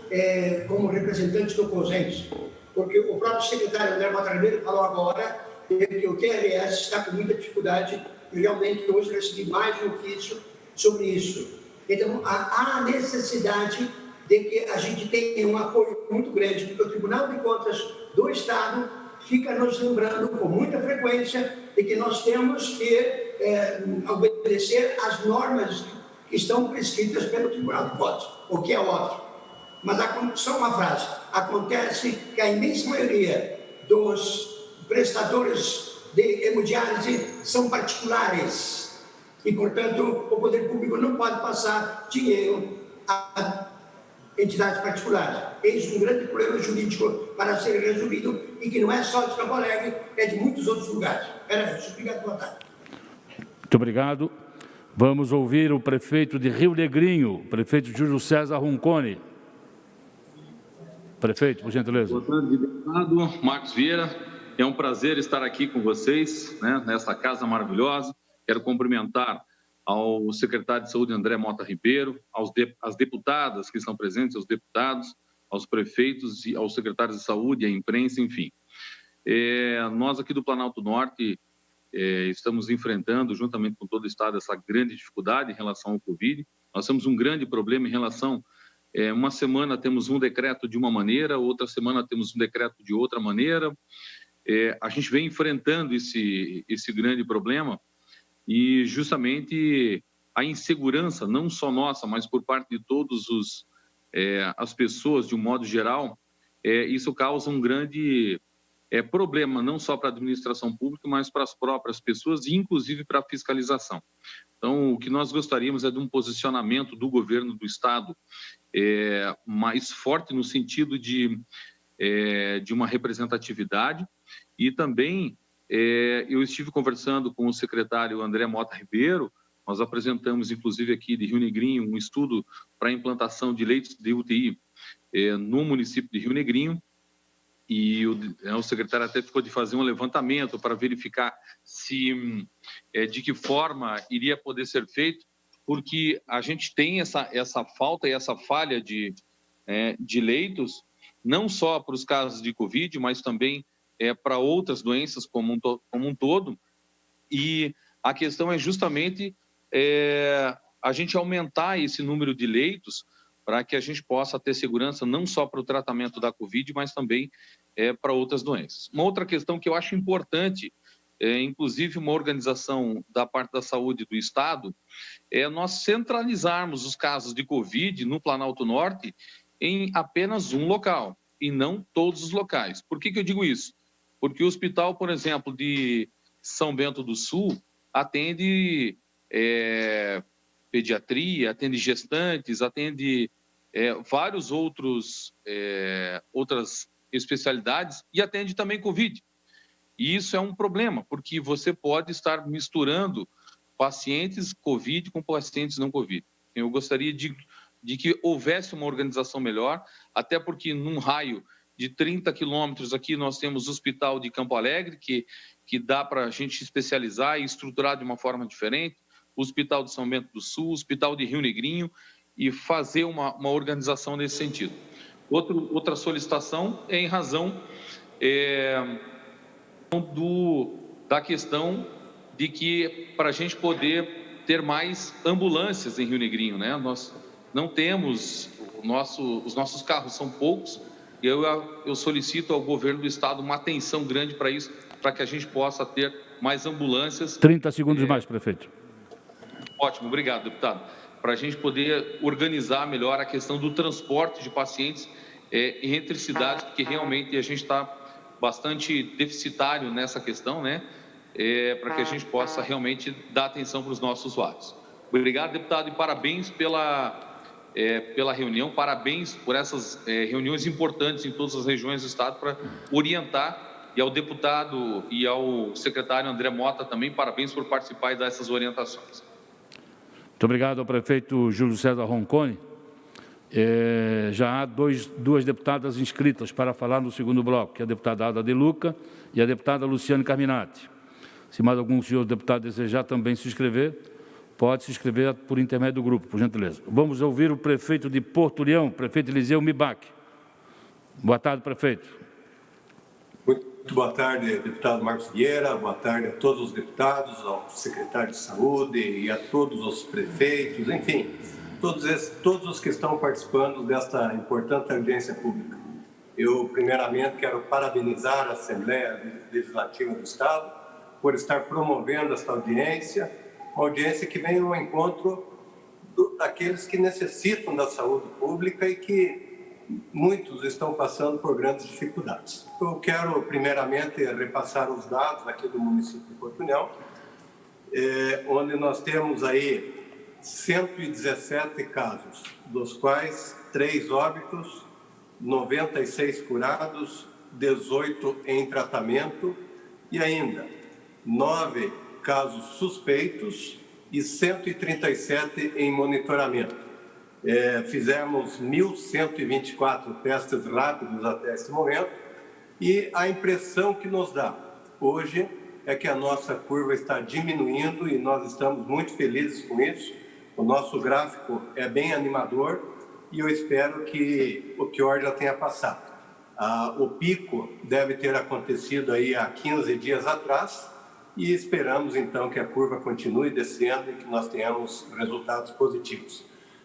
como representantes do COSENS, porque o próprio secretário André Mota Ribeiro falou agora que o TRS está com muita dificuldade e realmente hoje recebi mais um ofício sobre isso. Então, há necessidade de que a gente tenha um apoio muito grande, porque o Tribunal de Contas do Estado fica nos lembrando com muita frequência de que nós temos que obedecer às normas que estão prescritas pelo Tribunal de Contas, o que é óbvio. Mas só uma frase, acontece que a imensa maioria dos prestadores de hemodiálise são particulares e, portanto, o poder público não pode passar dinheiro a entidades particulares. Eis um grande problema jurídico para ser resolvido e que não é só de Campo Alegre, é de muitos outros lugares. Era isso. Obrigado, boa tarde. Muito obrigado. Vamos ouvir o prefeito de Rio Negrinho, prefeito Júlio César Roncone. Prefeito, por gentileza. Boa tarde, deputado Marcos Vieira. É um prazer estar aqui com vocês, nesta casa maravilhosa. Quero cumprimentar ao secretário de Saúde, André Mota Ribeiro, às deputadas que estão presentes, aos deputados, aos prefeitos, e aos secretários de saúde, à imprensa, enfim. Nós aqui do Planalto Norte estamos enfrentando, juntamente com todo o Estado, essa grande dificuldade em relação ao Covid. Nós temos um grande problema em relação... uma semana temos um decreto de uma maneira, outra semana temos um decreto de outra maneira. A gente vem enfrentando esse grande problema e justamente a insegurança, não só nossa, mas por parte de todos as pessoas de um modo geral, isso causa um grande problema, não só para a administração pública, mas para as próprias pessoas e inclusive para a fiscalização. Então, o que nós gostaríamos é de um posicionamento do governo do Estado mais forte no sentido de uma representatividade e também eu estive conversando com o secretário André Mota Ribeiro, nós apresentamos inclusive aqui de Rio Negrinho um estudo para a implantação de leitos de UTI no município de Rio Negrinho e o secretário até ficou de fazer um levantamento para verificar se de que forma iria poder ser feito, porque a gente tem essa falta e essa falha de leitos, não só para os casos de Covid, mas também para outras doenças como um todo. E a questão é justamente a gente aumentar esse número de leitos para que a gente possa ter segurança não só para o tratamento da Covid, mas também para outras doenças. Uma outra questão que eu acho importante, inclusive uma organização da parte da saúde do Estado, é nós centralizarmos os casos de Covid no Planalto Norte em apenas um local, e não todos os locais. Por que eu digo isso? Porque o hospital, por exemplo, de São Bento do Sul, atende pediatria, atende gestantes, atende vários outras especialidades e atende também Covid. E isso é um problema, porque você pode estar misturando pacientes Covid com pacientes não Covid. Eu gostaria de que houvesse uma organização melhor, até porque num raio de 30 quilômetros aqui nós temos o Hospital de Campo Alegre, que dá para a gente especializar e estruturar de uma forma diferente, o Hospital de São Bento do Sul, o Hospital de Rio Negrinho, e fazer uma organização nesse sentido. Outra solicitação é em razão da questão de que, para a gente poder ter mais ambulâncias em Rio Negrinho, né? Nós não temos, os nossos carros são poucos, e eu solicito ao governo do estado uma atenção grande para isso, para que a gente possa ter mais ambulâncias. 30 segundos mais, prefeito. Ótimo, obrigado, deputado. Para a gente poder organizar melhor a questão do transporte de pacientes entre cidades, porque realmente a gente está bastante deficitário nessa questão, né? Para que a gente possa realmente dar atenção para os nossos usuários. Obrigado, deputado, e parabéns pela reunião, parabéns por essas reuniões importantes em todas as regiões do estado para orientar, e ao deputado e ao secretário André Mota também, parabéns por participar e dar essas orientações. Muito obrigado ao prefeito Júlio César Ronconi. Já há duas deputadas inscritas para falar no segundo bloco, que é a deputada Ada De Luca e a deputada Luciane Carminati. Se mais algum senhor deputado desejar também se inscrever, pode se inscrever por intermédio do grupo, por gentileza. Vamos ouvir o prefeito de Porto União, prefeito Eliseu Mibac. Boa tarde, prefeito. Muito boa tarde, deputado Marcos Vieira, boa tarde a todos os deputados, ao secretário de Saúde e a todos os prefeitos, enfim, todos os que estão participando desta importante audiência pública. Eu, primeiramente, quero parabenizar a Assembleia Legislativa do Estado por estar promovendo esta audiência, uma audiência que vem ao encontro daqueles que necessitam da saúde pública e que muitos estão passando por grandes dificuldades. Eu quero, primeiramente, repassar os dados aqui do município de Porto União, onde nós temos aí 117 casos, dos quais 3 óbitos, 96 curados, 18 em tratamento e ainda 9 casos suspeitos e 137 em monitoramento. Fizemos 1.124 testes rápidos até esse momento e a impressão que nos dá hoje é que a nossa curva está diminuindo e nós estamos muito felizes com isso. O nosso gráfico é bem animador e eu espero que o pior já tenha passado. O pico deve ter acontecido aí há 15 dias atrás e esperamos então que a curva continue descendo e que nós tenhamos resultados positivos.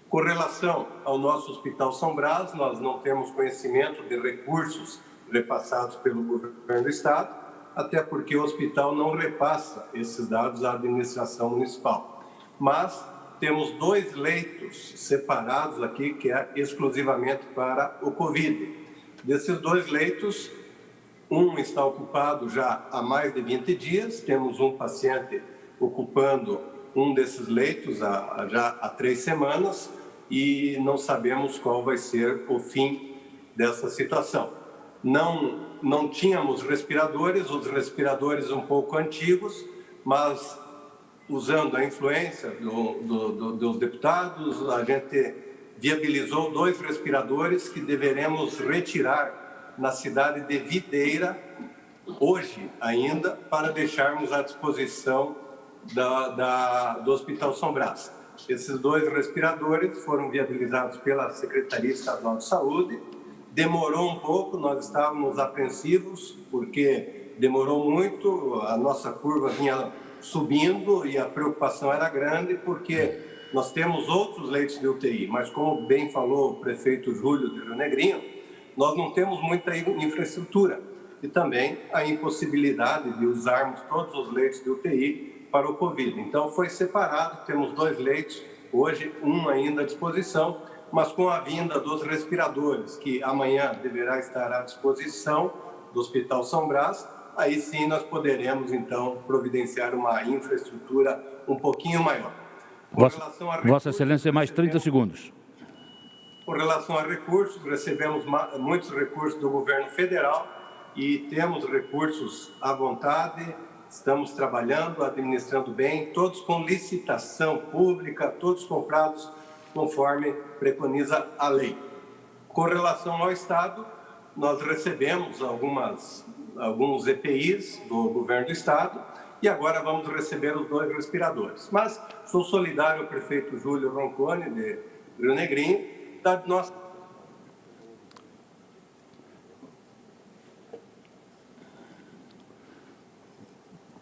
Com relação ao nosso Hospital São Brás, nós não temos conhecimento de recursos repassados pelo governo do estado, até porque o hospital não repassa esses dados à administração municipal. Mas temos 2 leitos separados aqui, que é exclusivamente para o Covid. Desses 2 leitos, um está ocupado já há mais de 20 dias, temos um paciente ocupando um desses leitos já há 3 semanas, e não sabemos qual vai ser o fim dessa situação. Não tínhamos respiradores, os respiradores um pouco antigos, mas usando a influência dos deputados, a gente viabilizou 2 respiradores que deveremos retirar na cidade de Videira, hoje ainda, para deixarmos à disposição do Hospital São Brás. Esses 2 respiradores foram viabilizados pela Secretaria Estadual de Saúde. Demorou um pouco, nós estávamos apreensivos, porque demorou muito, a nossa curva vinha subindo e a preocupação era grande, porque nós temos outros leitos de UTI, mas como bem falou o prefeito Júlio de Rio Negrinho, nós não temos muita infraestrutura e também a impossibilidade de usarmos todos os leitos de UTI para o Covid. Então, foi separado, temos 2 leitos, hoje um ainda à disposição, mas com a vinda dos respiradores, que amanhã deverá estar à disposição do Hospital São Brás, aí sim nós poderemos, então, providenciar uma infraestrutura um pouquinho maior. Vossa Excelência, mais 30 segundos. Com relação a recursos, recebemos muitos recursos do governo federal e temos recursos à vontade. Estamos trabalhando, administrando bem, todos com licitação pública, todos comprados conforme preconiza a lei. Com relação ao Estado, nós recebemos alguns EPIs do governo do Estado e agora vamos receber os 2 respiradores. Mas sou solidário ao prefeito Júlio Ronconi, de Rio Negrinho, da nossa...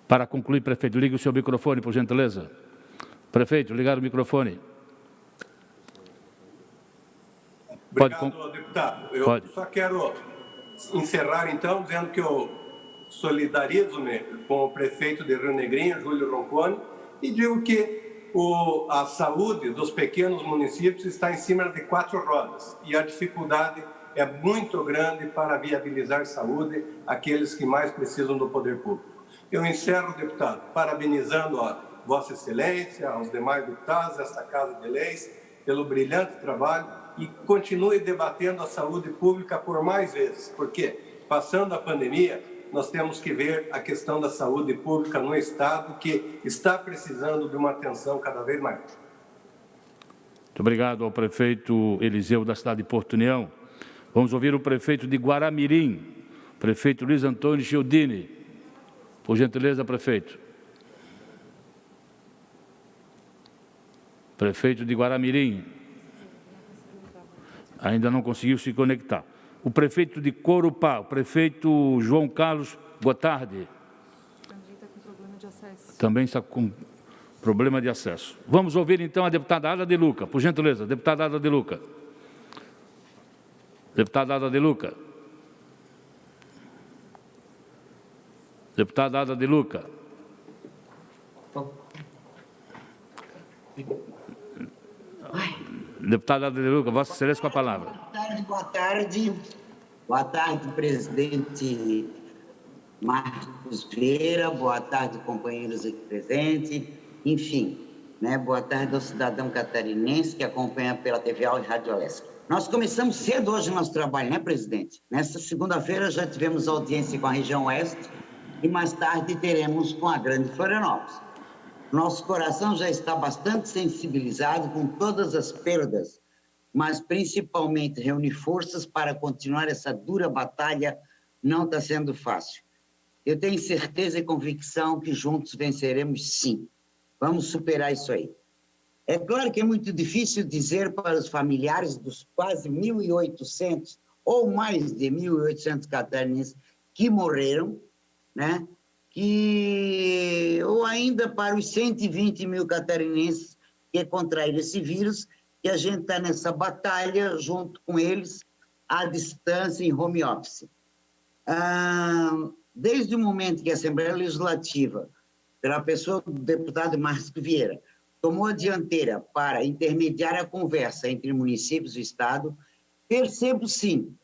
Para concluir, prefeito, ligue o seu microfone, por gentileza. Prefeito, ligar o microfone. Obrigado, deputado. Eu só quero encerrar, então, dizendo que eu solidarizo-me com o prefeito de Rio Negrinho, Júlio Ronconi, e digo que a saúde dos pequenos municípios está em cima de 4 rodas e a dificuldade é muito grande para viabilizar saúde àqueles que mais precisam do poder público. Eu encerro, deputado, parabenizando a Vossa Excelência, aos demais deputados, esta Casa de Leis, pelo brilhante trabalho e continue debatendo a saúde pública por mais vezes, porque, passando a pandemia, nós temos que ver a questão da saúde pública no Estado, que está precisando de uma atenção cada vez maior. Muito obrigado ao prefeito Eliseu da cidade de Porto União. Vamos ouvir o prefeito de Guaramirim, prefeito Luiz Antônio Chiodini. Por gentileza, prefeito. Prefeito de Guaramirim. Ainda não conseguiu se conectar. O prefeito de Corupá, o prefeito João Carlos, boa tarde. Também está com problema de acesso. Vamos ouvir, então, a deputada Ada de Luca. Por gentileza, deputada Ada de Luca. Deputada Ada de Luca. Deputada Ada de Luca. Deputada Ada de Luca, Vossa Excelência com a palavra. Boa tarde. Boa tarde, presidente Marcos Vieira. Boa tarde, companheiros aqui presentes. Enfim, né? Boa tarde ao cidadão catarinense que acompanha pela TV e Rádio Leste. Nós começamos cedo hoje o nosso trabalho, né, presidente? Nesta segunda-feira já tivemos audiência com a região oeste e mais tarde teremos com a Grande Florianópolis. Nosso coração já está bastante sensibilizado com todas as perdas, mas principalmente reunir forças para continuar essa dura batalha não está sendo fácil. Eu tenho certeza e convicção que juntos venceremos sim. Vamos superar isso aí. É claro que é muito difícil dizer para os familiares dos quase 1.800 ou mais de 1.800 catarinenses que morreram, né? Ou ainda para os 120 mil catarinenses que contraíram esse vírus, que a gente está nessa batalha junto com eles, à distância, em home office. Desde o momento que a Assembleia Legislativa, pela pessoa do deputado Marcos Vieira, tomou a dianteira para intermediar a conversa entre municípios e Estado, percebo sim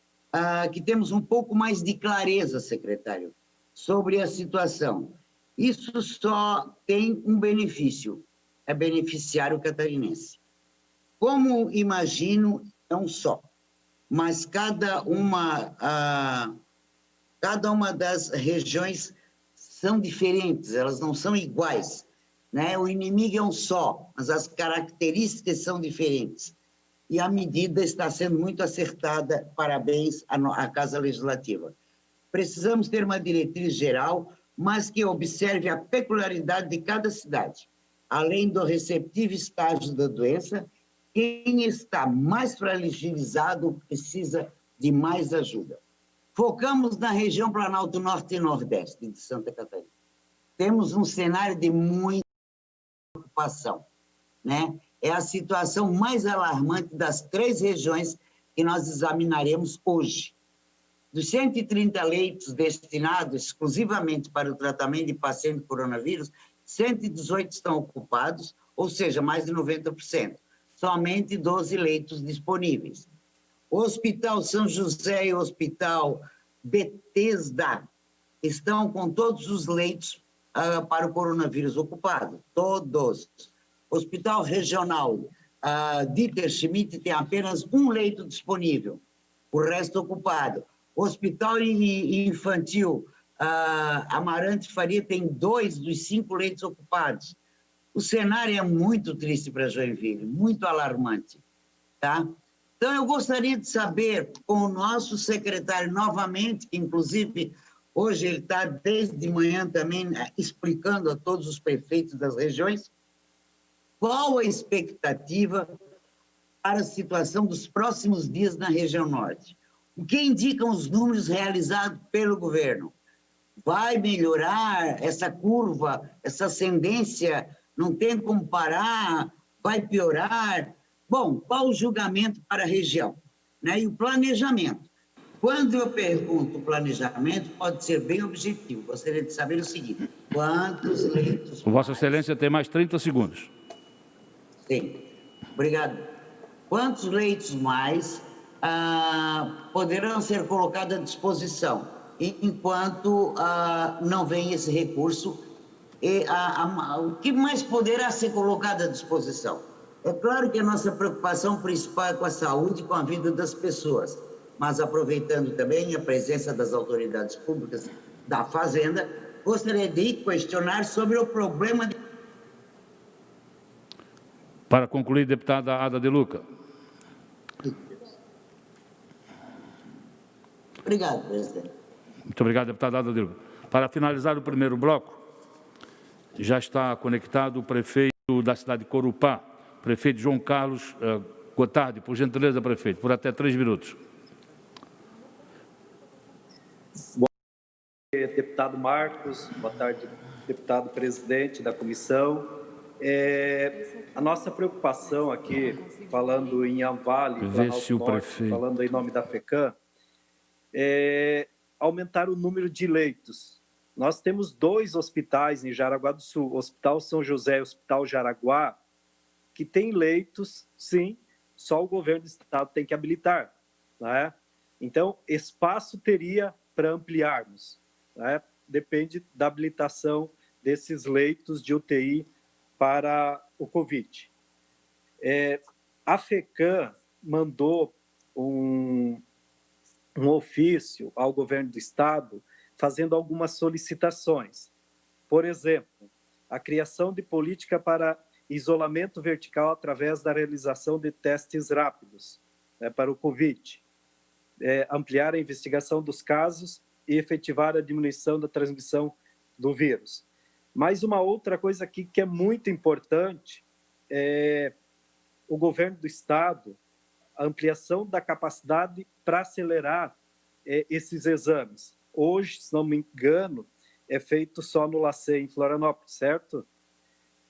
que temos um pouco mais de clareza, secretário, sobre a situação. Isso só tem um benefício, é beneficiar o catarinense. Como imagino, é um só, mas cada uma das regiões são diferentes, elas não são iguais, né? O inimigo é um só, mas as características são diferentes. E a medida está sendo muito acertada, parabéns à Casa Legislativa. Precisamos ter uma diretriz geral, mas que observe a peculiaridade de cada cidade. Além do receptivo estágio da doença, quem está mais fragilizado precisa de mais ajuda. Focamos na região Planalto Norte e Nordeste de Santa Catarina. Temos um cenário de muita preocupação, né? É a situação mais alarmante das 3 regiões que nós examinaremos hoje. Dos 130 leitos destinados exclusivamente para o tratamento de pacientes de coronavírus, 118 estão ocupados, ou seja, mais de 90%. Somente 12 leitos disponíveis. O Hospital São José e o Hospital Bethesda estão com todos os leitos para o coronavírus ocupado, todos. O Hospital Regional Dieter Schmidt tem apenas 1 leito disponível, o resto ocupado. O Hospital Infantil Amarante Faria tem 2 dos 5 leitos ocupados. O cenário é muito triste para Joinville, muito alarmante, tá? Então, eu gostaria de saber, com o nosso secretário novamente, que inclusive hoje ele está desde manhã também explicando a todos os prefeitos das regiões, qual a expectativa para a situação dos próximos dias na região norte? O que indicam os números realizados pelo governo? vai melhorar essa curva, essa ascendência, não tem como parar, vai piorar. Bom, qual o julgamento para a região? Né? E o planejamento. Quando eu pergunto o planejamento, pode ser bem objetivo. Gostaria de saber o seguinte: quantos leitos... Vossa Excelência tem mais 30 segundos. Sim, obrigado. Quantos leitos mais poderão ser colocados à disposição enquanto não vem esse recurso? O que mais poderá ser colocado à disposição? É claro que a nossa preocupação principal é com a saúde e com a vida das pessoas, mas aproveitando também a presença das autoridades públicas da Fazenda, gostaria de questionar sobre o problema... Para concluir, deputada Ada de Luca. Obrigado, presidente. Muito obrigado, deputada Ada de Luca. Para finalizar o primeiro bloco, já está conectado o prefeito da cidade de Corupá, prefeito João Carlos Gotardi. Por gentileza, prefeito, por até 3 minutos. Boa tarde, deputado Marcos. Boa tarde, deputado presidente da comissão. A nossa preocupação aqui, falando em Anvale, falando em nome da FECAM, é aumentar o número de leitos. Nós temos 2 hospitais em Jaraguá do Sul, o Hospital São José e o Hospital Jaraguá, que tem leitos, sim, só o governo do estado tem que habilitar. Né? Então, espaço teria para ampliarmos. Né? Depende da habilitação desses leitos de UTI para o Covid. A FECAM mandou um ofício ao governo do estado fazendo algumas solicitações. Por exemplo, a criação de política para isolamento vertical através da realização de testes rápidos, né, para o Covid, ampliar a investigação dos casos e efetivar a diminuição da transmissão do vírus. Mas uma outra coisa aqui que é muito importante é o governo do estado, a ampliação da capacidade para acelerar esses exames. Hoje, se não me engano, é feito só no LACEN em Florianópolis, certo?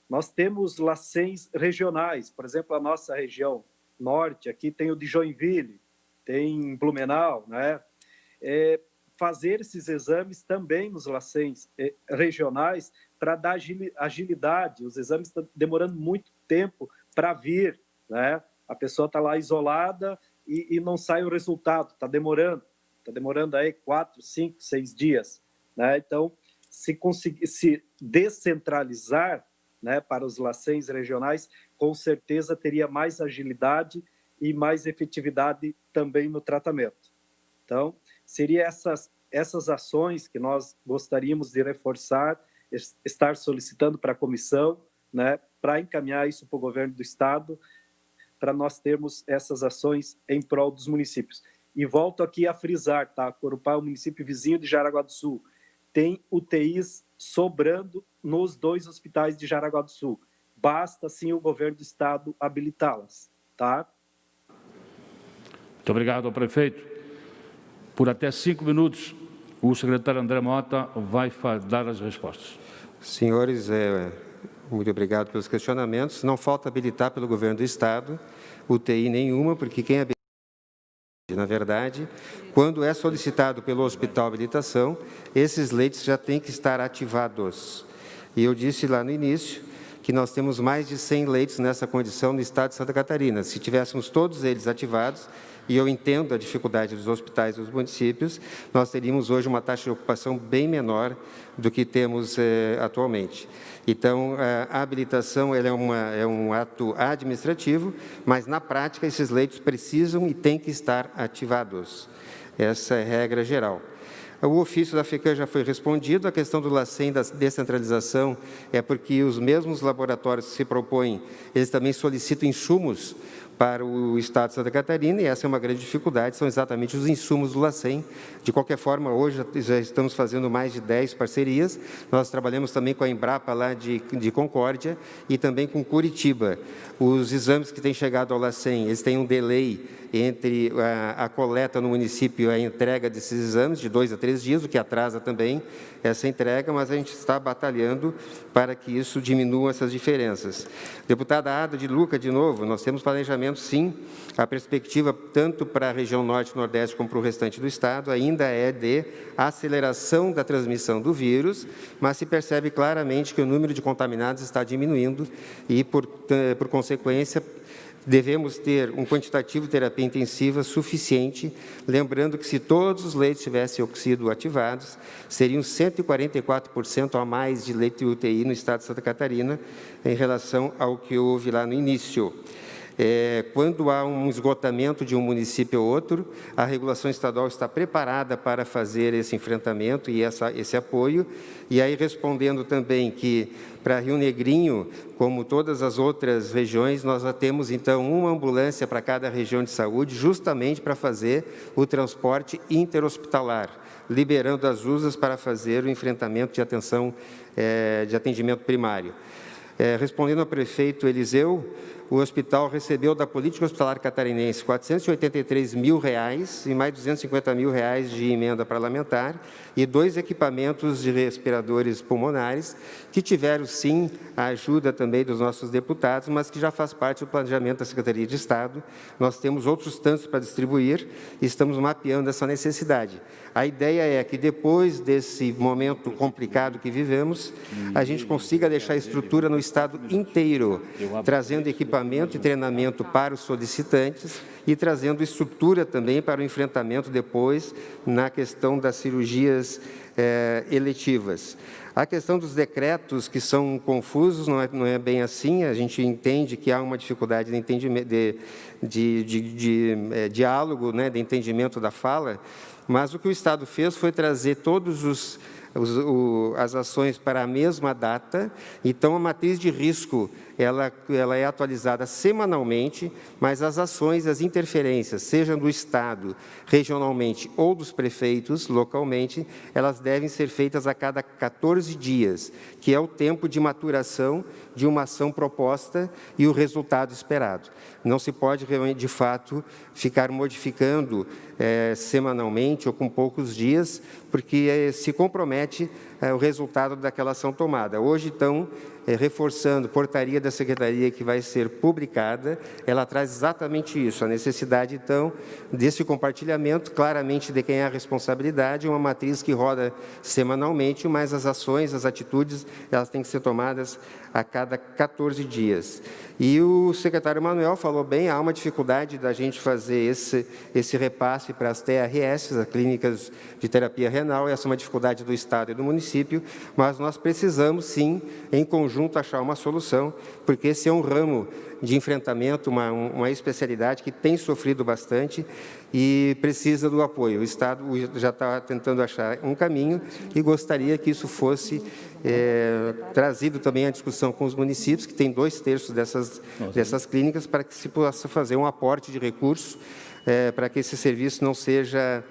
Nós temos LACENs regionais, por exemplo, a nossa região norte, aqui tem o de Joinville, tem Blumenau, né? Fazer esses exames também nos LACENs regionais para dar agilidade. Os exames estão demorando muito tempo para vir, né? A pessoa está lá isolada e não sai o resultado, está demorando aí 4, 5, 6 dias, né? Então, se descentralizar, né, para os LACENs regionais, com certeza teria mais agilidade e mais efetividade também no tratamento. Então, seria essas ações que nós gostaríamos de reforçar, estar solicitando para a comissão, né, para encaminhar isso para o governo do estado, para nós termos essas ações em prol dos municípios. E volto aqui a frisar, tá? Corupá é um município vizinho de Jaraguá do Sul. Tem UTIs sobrando nos 2 hospitais de Jaraguá do Sul. Basta, sim, o governo do estado habilitá-las, tá? Muito obrigado ao prefeito. Por até 5 minutos, o secretário André Mota vai dar as respostas. Senhores, muito obrigado pelos questionamentos. Não falta habilitar pelo governo do estado UTI nenhuma, porque quem habilita, na verdade, quando é solicitado pelo hospital habilitação, esses leitos já têm que estar ativados. E eu disse lá no início que nós temos mais de 100 leitos nessa condição no estado de Santa Catarina. Se tivéssemos todos eles ativados, e eu entendo a dificuldade dos hospitais e dos municípios, nós teríamos hoje uma taxa de ocupação bem menor do que temos atualmente. Então, a habilitação ela é um ato administrativo, mas, na prática, esses leitos precisam e têm que estar ativados. Essa é a regra geral. O ofício da FECAM já foi respondido. A questão do LACEN, da descentralização, é porque os mesmos laboratórios que se propõem, eles também solicitam insumos para o Estado de Santa Catarina, e essa é uma grande dificuldade, são exatamente os insumos do LACEN. De qualquer forma, hoje já estamos fazendo mais de 10 parcerias, nós trabalhamos também com a Embrapa lá de Concórdia e também com Curitiba. Os exames que têm chegado ao LACEN, eles têm um delay entre a coleta no município e a entrega desses exames, de 2 a 3 dias, o que atrasa também essa entrega, mas a gente está batalhando para que isso diminua essas diferenças. Deputada Ada de Luca, de novo, nós temos planejamento, sim, a perspectiva, tanto para a região norte e nordeste como para o restante do estado, ainda é de aceleração da transmissão do vírus, mas se percebe claramente que o número de contaminados está diminuindo e, por consequência, devemos ter um quantitativo de terapia intensiva suficiente, lembrando que se todos os leitos tivessem oxígeno ativados, seriam 144% a mais de leito de UTI no estado de Santa Catarina, em relação ao que houve lá no início. Quando há um esgotamento de um município ou outro, a regulação estadual está preparada para fazer esse enfrentamento e esse apoio. E aí, respondendo também que, para Rio Negrinho, como todas as outras regiões, nós já temos, então, uma ambulância para cada região de saúde, justamente para fazer o transporte interhospitalar, liberando as USAs para fazer o enfrentamento de atenção, de atendimento primário. Respondendo ao prefeito Eliseu, o hospital recebeu da política hospitalar catarinense R$ 483 mil e mais R$ 250 mil de emenda parlamentar e 2 equipamentos de respiradores pulmonares, que tiveram, sim, a ajuda também dos nossos deputados, mas que já faz parte do planejamento da Secretaria de Estado. Nós temos outros tantos para distribuir e estamos mapeando essa necessidade. A ideia é que, depois desse momento complicado que vivemos, a gente consiga deixar a estrutura no estado inteiro, trazendo equipamento e treinamento para os solicitantes e trazendo estrutura também para o enfrentamento depois na questão das cirurgias eletivas. A questão dos decretos, que são confusos, não é bem assim, a gente entende que há uma dificuldade de entendimento, de diálogo, né, de entendimento da fala, mas o que o Estado fez foi trazer todos as ações para a mesma data. Então, a matriz de risco ela é atualizada semanalmente, mas as ações, as interferências, sejam do Estado, regionalmente, ou dos prefeitos, localmente, elas devem ser feitas a cada 14 dias, que é o tempo de maturação de uma ação proposta e o resultado esperado. Não se pode, realmente, de fato, ficar modificando semanalmente ou com poucos dias, porque se compromete o resultado daquela ação tomada. Hoje, então, reforçando, portaria da Secretaria que vai ser publicada, ela traz exatamente isso, a necessidade, então, desse compartilhamento, claramente de quem é a responsabilidade, uma matriz que roda semanalmente, mas as ações, as atitudes, elas têm que ser tomadas a cada 14 dias. E o secretário Manuel falou bem, há uma dificuldade da gente fazer esse repasse para as TRS, as clínicas de terapia renal, essa é uma dificuldade do Estado e do município, mas nós precisamos, sim, em conjunto, achar uma solução, porque esse é um ramo de enfrentamento, uma especialidade que tem sofrido bastante e precisa do apoio. O Estado já está tentando achar um caminho e gostaria que isso fosse trazido também à discussão com os municípios, que tem 2/3 dessas clínicas, para que se possa fazer um aporte de recursos para que esse serviço não seja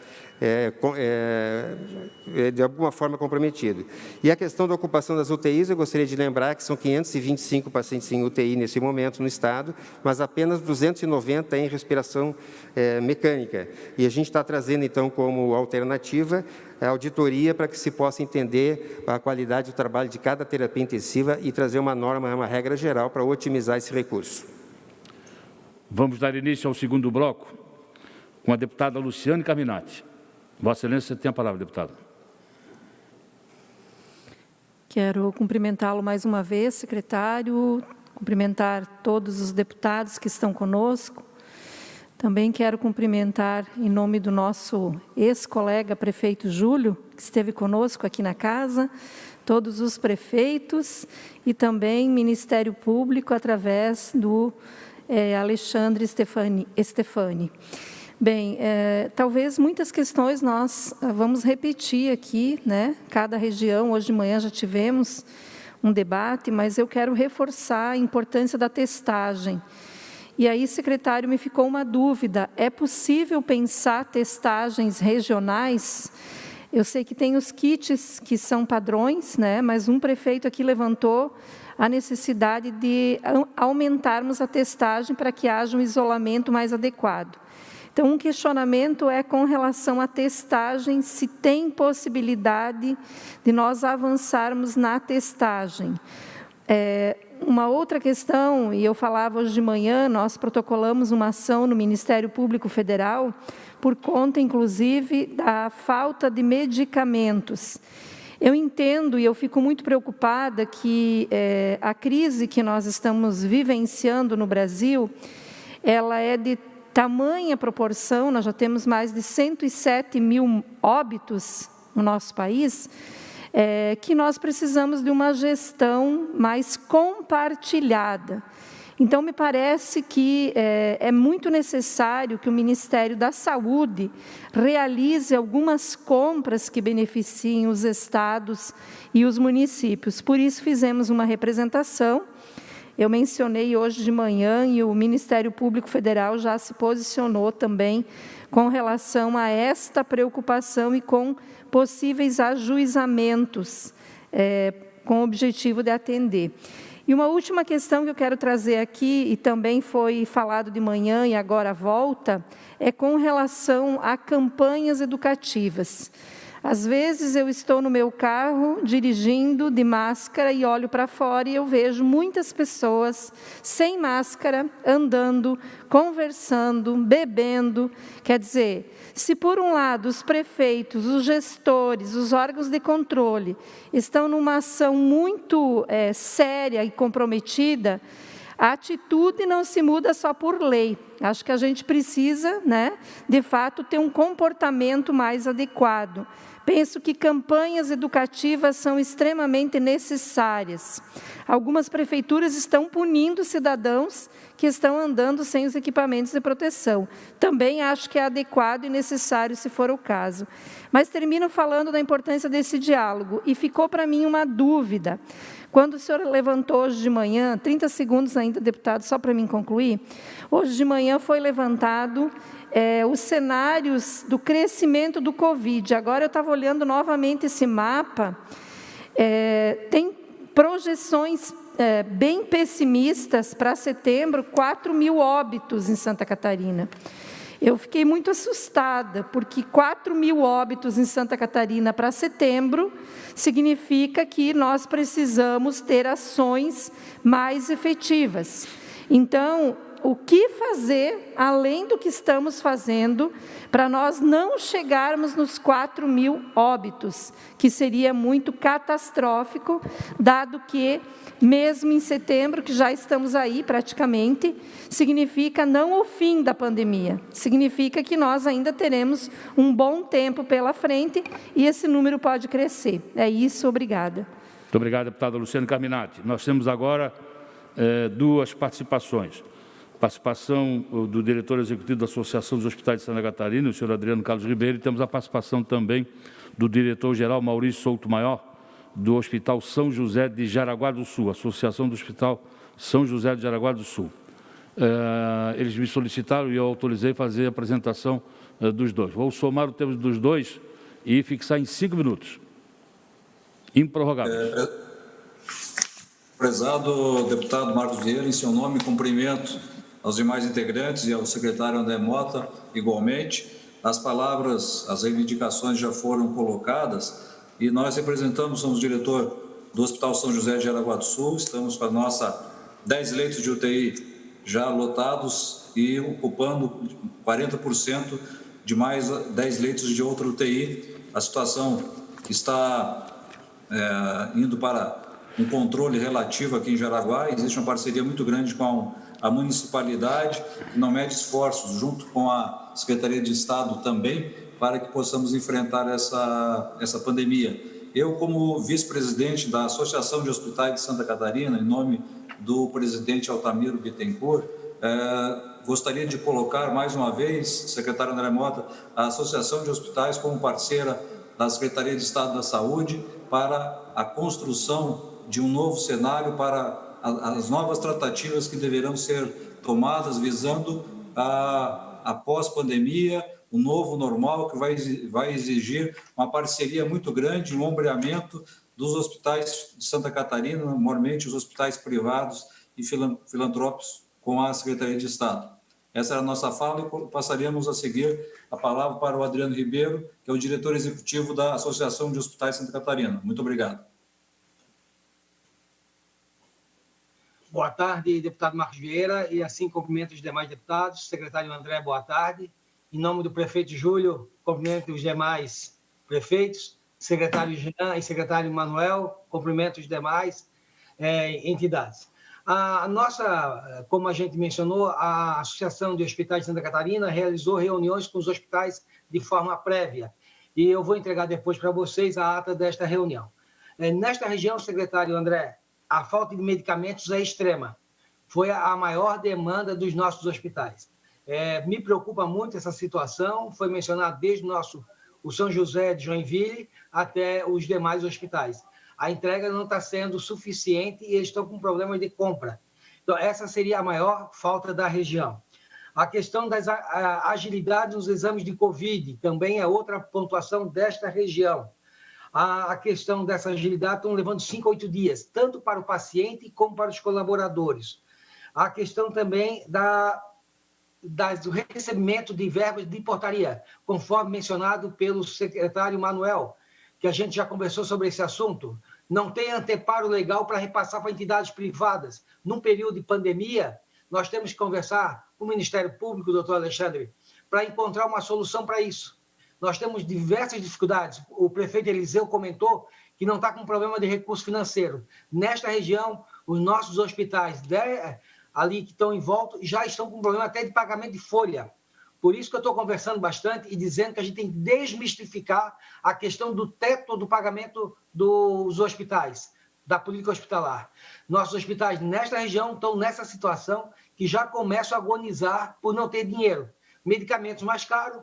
de alguma forma comprometido. E a questão da ocupação das UTIs, eu gostaria de lembrar que são 525 pacientes em UTI nesse momento no Estado, mas apenas 290 em respiração mecânica. E a gente está trazendo, então, como alternativa, a auditoria para que se possa entender a qualidade do trabalho de cada terapia intensiva e trazer uma norma, uma regra geral para otimizar esse recurso. Vamos dar início ao segundo bloco com a deputada Luciane Carminati. Vossa Excelência tem a palavra, deputada. Quero cumprimentá-lo mais uma vez, secretário, cumprimentar todos os deputados que estão conosco. Também quero cumprimentar, em nome do nosso ex-colega prefeito Júlio, que esteve conosco aqui na casa, todos os prefeitos e também Ministério Público, através do Alexandre Stefani. Bem, talvez muitas questões nós vamos repetir aqui, né? Cada região, hoje de manhã já tivemos um debate, mas eu quero reforçar a importância da testagem. E aí, secretário, me ficou uma dúvida, é possível pensar testagens regionais? Eu sei que tem os kits que são padrões, né? Mas um prefeito aqui levantou a necessidade de aumentarmos a testagem para que haja um isolamento mais adequado. Então, um questionamento é com relação à testagem, se tem possibilidade de nós avançarmos na testagem. Uma outra questão, e eu falava hoje de manhã, nós protocolamos uma ação no Ministério Público Federal, por conta, inclusive, da falta de medicamentos. Eu entendo e eu fico muito preocupada que a crise que nós estamos vivenciando no Brasil, ela é de tamanha proporção, nós já temos mais de 107 mil óbitos no nosso país, que nós precisamos de uma gestão mais compartilhada. Então, me parece que é muito necessário que o Ministério da Saúde realize algumas compras que beneficiem os estados e os municípios. Por isso, fizemos uma representação. Eu mencionei hoje de manhã e o Ministério Público Federal já se posicionou também com relação a esta preocupação e com possíveis ajuizamentos com o objetivo de atender. E uma última questão que eu quero trazer aqui, e também foi falado de manhã e agora volta, é com relação a campanhas educativas. Às vezes eu estou no meu carro, dirigindo de máscara e olho para fora e eu vejo muitas pessoas sem máscara, andando, conversando, bebendo. Quer dizer, se por um lado os prefeitos, os gestores, os órgãos de controle estão numa ação muito séria e comprometida, a atitude não se muda só por lei. Acho que a gente precisa, de fato, ter um comportamento mais adequado. Penso que campanhas educativas são extremamente necessárias. Algumas prefeituras estão punindo cidadãos que estão andando sem os equipamentos de proteção. Também acho que é adequado e necessário, se for o caso. Mas termino falando da importância desse diálogo. E ficou para mim uma dúvida. Quando o senhor levantou hoje de manhã, 30 segundos ainda, deputado, só para mim concluir, hoje de manhã foi levantado os cenários do crescimento do Covid. Agora eu estava olhando novamente esse mapa, tem projeções bem pessimistas para setembro, 4 mil óbitos em Santa Catarina. Eu fiquei muito assustada, porque 4 mil óbitos em Santa Catarina para setembro significa que nós precisamos ter ações mais efetivas. Então, o que fazer, além do que estamos fazendo, para nós não chegarmos nos 4 mil óbitos, que seria muito catastrófico, dado que, mesmo em setembro, que já estamos aí praticamente, significa não o fim da pandemia, significa que nós ainda teremos um bom tempo pela frente e esse número pode crescer. É isso, obrigada. Muito obrigado, deputada Luciane Carminati. Nós temos agora duas participações. Participação do diretor executivo da Associação dos Hospitais de Santa Catarina, o senhor Adriano Carlos Ribeiro, e temos a participação também do diretor-geral Maurício Souto Maior, do Hospital São José de Jaraguá do Sul, Associação do Hospital São José de Jaraguá do Sul. Eles me solicitaram e eu autorizei fazer a apresentação dos dois. Vou somar o tempo dos dois e fixar em 5 minutos. Improrrogável. Prezado deputado Marcos Vieira, em seu nome, cumprimento aos demais integrantes e ao secretário André Mota, igualmente. As palavras, as reivindicações já foram colocadas e nós representamos, somos diretor do Hospital São José de Jaraguá do Sul, estamos com a nossa 10 leitos de UTI já lotados e ocupando 40% de mais 10 leitos de outra UTI. A situação está indo para um controle relativo aqui em Jaraguá. Existe uma parceria muito grande com a municipalidade, que não mede esforços, junto com a Secretaria de Estado também, para que possamos enfrentar essa pandemia. Eu, como vice-presidente da Associação de Hospitais de Santa Catarina, em nome do presidente Altamiro Bittencourt, gostaria de colocar mais uma vez, secretário André Mota, a Associação de Hospitais como parceira da Secretaria de Estado da Saúde para a construção de um novo cenário para as novas tratativas que deverão ser tomadas visando a pós-pandemia, o novo normal, que vai exigir uma parceria muito grande, um ombreamento dos hospitais de Santa Catarina, normalmente os hospitais privados e filantrópicos com a Secretaria de Estado. Essa era a nossa fala e passaríamos a seguir a palavra para o Adriano Ribeiro, que é o diretor executivo da Associação de Hospitais Santa Catarina. Muito obrigado. Boa tarde, deputado Marcos Vieira, e assim cumprimento os demais deputados. Secretário André, boa tarde. Em nome do prefeito Júlio, cumprimento os demais prefeitos, secretário Jean e secretário Manuel, cumprimento os demais entidades. A nossa, como a gente mencionou, a Associação de Hospitais de Santa Catarina realizou reuniões com os hospitais de forma prévia, e eu vou entregar depois para vocês a ata desta reunião. Nesta região, secretário André, a falta de medicamentos é extrema. Foi a maior demanda dos nossos hospitais. Me preocupa muito essa situação, foi mencionado desde o São José de Joinville até os demais hospitais. A entrega não está sendo suficiente e eles estão com problemas de compra. Então, essa seria a maior falta da região. A questão das agilidades nos exames de Covid também é outra pontuação desta região. A questão dessa agilidade estão levando 5 a 8 dias, tanto para o paciente como para os colaboradores. A questão também do recebimento de verbas de portaria, conforme mencionado pelo secretário Manuel, que a gente já conversou sobre esse assunto. Não tem anteparo legal para repassar para entidades privadas. Num período de pandemia, nós temos que conversar com o Ministério Público, doutor Alexandre, para encontrar uma solução para isso. Nós temos diversas dificuldades. O prefeito Eliseu comentou que não está com problema de recurso financeiro. Nesta região, os nossos hospitais ali que estão em volta já estão com problema até de pagamento de folha. Por isso que eu estou conversando bastante e dizendo que a gente tem que desmistificar a questão do teto do pagamento dos hospitais, da política hospitalar. Nossos hospitais nesta região estão nessa situação que já começam a agonizar por não ter dinheiro. Medicamentos mais caros,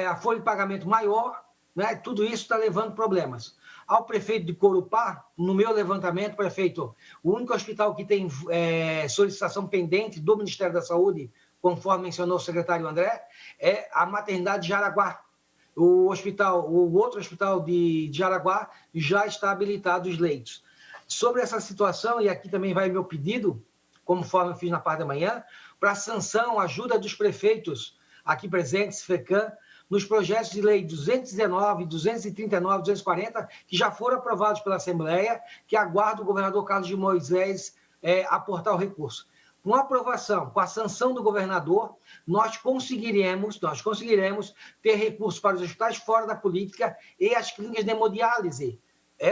a folha de pagamento maior, né? Tudo isso está levando problemas. Ao prefeito de Corupá, no meu levantamento, prefeito, o único hospital que tem solicitação pendente do Ministério da Saúde, conforme mencionou o secretário André, é a maternidade de Jaraguá. O outro hospital de Jaraguá já está habilitado os leitos. Sobre essa situação, e aqui também vai meu pedido, conforme eu fiz na parte da manhã, para a sanção, ajuda dos prefeitos aqui presentes, FECAM, nos projetos de lei 219, 239, 240, que já foram aprovados pela Assembleia, que aguarda o governador Carlos de Moisés aportar o recurso. Com a aprovação, com a sanção do governador, nós conseguiremos ter recursos para os hospitais fora da política e as clínicas de hemodiálise.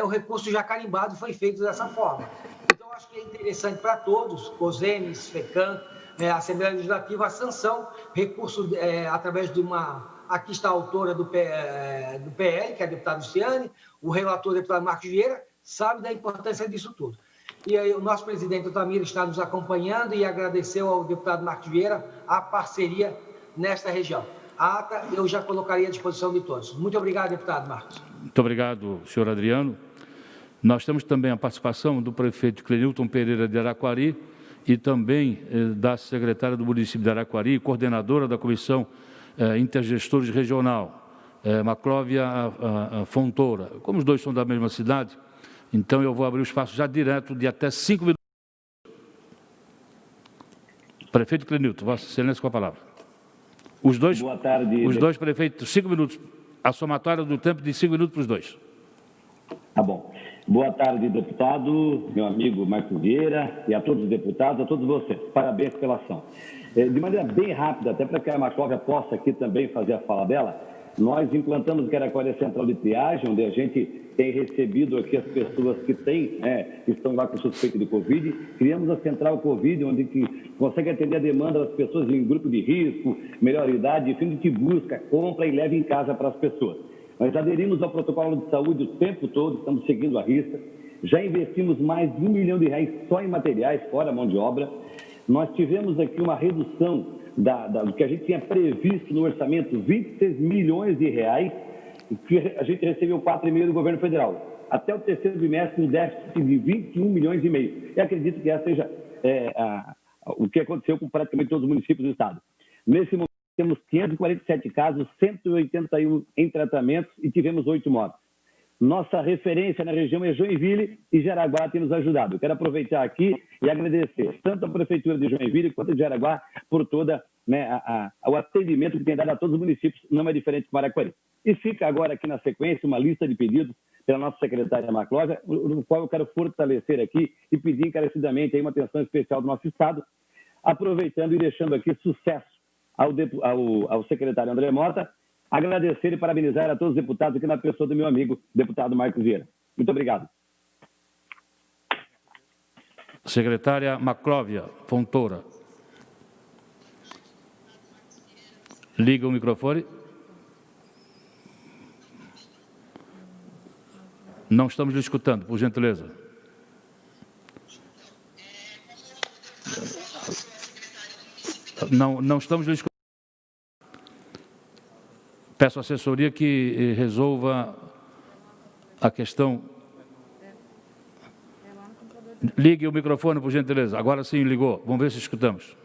O recurso já carimbado foi feito dessa forma. Então, acho que é interessante para todos, COSEMES, FECAM, Assembleia Legislativa, a sanção, recurso através de uma... Aqui está a autora do PL, que é a deputada Luciane, o relator, o deputado Marcos Vieira, sabe da importância disso tudo. E aí, o nosso presidente, o Tamir, está nos acompanhando e agradeceu ao deputado Marcos Vieira a parceria nesta região. A ata eu já colocaria à disposição de todos. Muito obrigado, deputado Marcos. Muito obrigado, senhor Adriano. Nós temos também a participação do prefeito Clenilton Pereira de Araquari e também da secretária do município de Araquari, coordenadora da Comissão Intergestores Regional, Maclóvia Fontoura. Como os dois são da mesma cidade, então eu vou abrir o espaço já direto de até 5 minutos. Prefeito Clenilton, Vossa Excelência com a palavra. Boa tarde. Os dois prefeitos, 5 minutos. A somatória do tempo de 5 minutos para os dois. Tá bom. Boa tarde, deputado, meu amigo Marcos Vieira, e a todos os deputados, a todos vocês. Parabéns pela ação. De maneira bem rápida, até para que a Maclóvia possa aqui também fazer a fala dela, nós implantamos o Caracolha Central de Triagem, onde a gente tem recebido aqui as pessoas que estão lá com suspeita de Covid. Criamos a Central Covid, onde que consegue atender a demanda das pessoas em grupo de risco, melhor idade, enfim, que busca, compra e leva em casa para as pessoas. Nós aderimos ao protocolo de saúde o tempo todo, estamos seguindo a risca. Já investimos mais de R$1 milhão só em materiais, fora mão de obra. Nós tivemos aqui uma redução do que a gente tinha previsto no orçamento, R$26 milhões, que a gente recebeu 4,5 do governo federal. Até o terceiro bimestre, um déficit de R$21,5 milhões. E acredito que essa seja o que aconteceu com praticamente todos os municípios do estado. Nesse momento, temos 547 casos, 181 em tratamentos e tivemos 8 mortes. Nossa referência na região é Joinville e Jaraguá tem nos ajudado. Eu quero aproveitar aqui e agradecer tanto a Prefeitura de Joinville quanto a de Jaraguá por todo o atendimento que tem dado a todos os municípios, não é diferente com Maraquari. E fica agora aqui na sequência uma lista de pedidos pela nossa secretária Maclóvia, no qual eu quero fortalecer aqui e pedir encarecidamente aí uma atenção especial do nosso Estado, aproveitando e deixando aqui sucesso ao secretário André Mota, agradecer e parabenizar a todos os deputados aqui na pessoa do meu amigo, deputado Marcos Vieira. Muito obrigado. Secretária Maclóvia Fontoura. Liga o microfone. Não estamos lhe escutando, por gentileza. Não estamos lhe escutando. Peço à assessoria que resolva a questão. Ligue o microfone, por gentileza. Agora sim, ligou. Vamos ver se escutamos.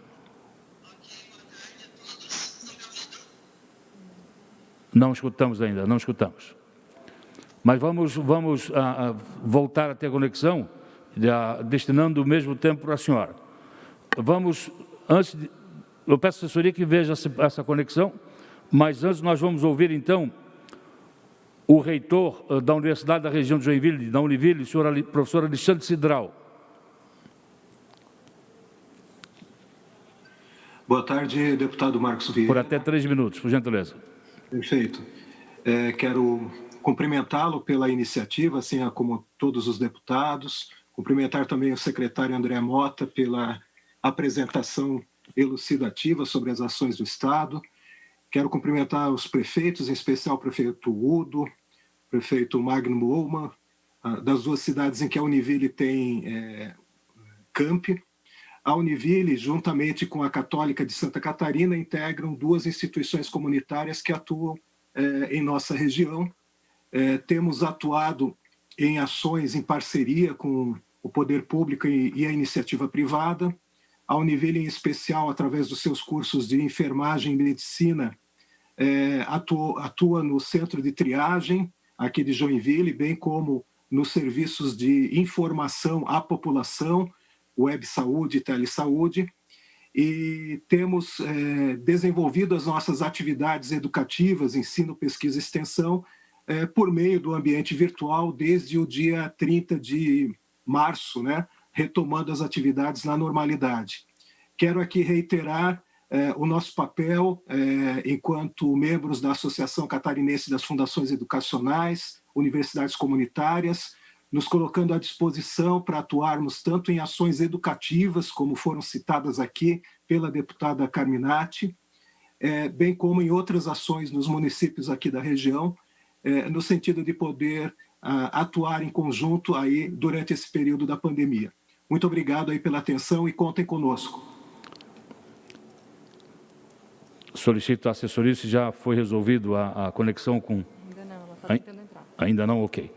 Não escutamos ainda, não escutamos. Mas vamos voltar a ter conexão, destinando o mesmo tempo para a senhora. Eu peço à assessoria que veja essa conexão, mas antes nós vamos ouvir, então, o reitor da Universidade da Região de Joinville, da Univille, o professor Alexandre Cidral. Boa tarde, deputado Marcos Vieira. Por até 3 minutos, por gentileza. Perfeito. Quero cumprimentá-lo pela iniciativa, assim como todos os deputados, cumprimentar também o secretário André Mota pela apresentação elucidativa sobre as ações do Estado. Quero cumprimentar os prefeitos, em especial o prefeito Udo, o prefeito Magno Ullmann, das 2 cidades em que a Univille tem campi. A Univille, juntamente com a Católica de Santa Catarina, integram 2 instituições comunitárias que atuam em nossa região. Temos atuado em ações em parceria com o poder público e a iniciativa privada. A Univille, em especial, através dos seus cursos de enfermagem e medicina, atua no centro de triagem aqui de Joinville, bem como nos serviços de informação à população, Web Saúde e Telesaúde, e temos desenvolvido as nossas atividades educativas, ensino, pesquisa e extensão, por meio do ambiente virtual desde o dia 30 de março, retomando as atividades na normalidade. Quero aqui reiterar o nosso papel enquanto membros da Associação Catarinense das Fundações Educacionais, Universidades Comunitárias, nos colocando à disposição para atuarmos tanto em ações educativas, como foram citadas aqui pela deputada Carminati, bem como em outras ações nos municípios aqui da região, no sentido de poder atuar em conjunto aí durante esse período da pandemia. Muito obrigado aí pela atenção e contem conosco. Solicito a assessoria se já foi resolvido a conexão com... Ainda não, ela está tentando entrar. Ainda não? Ok.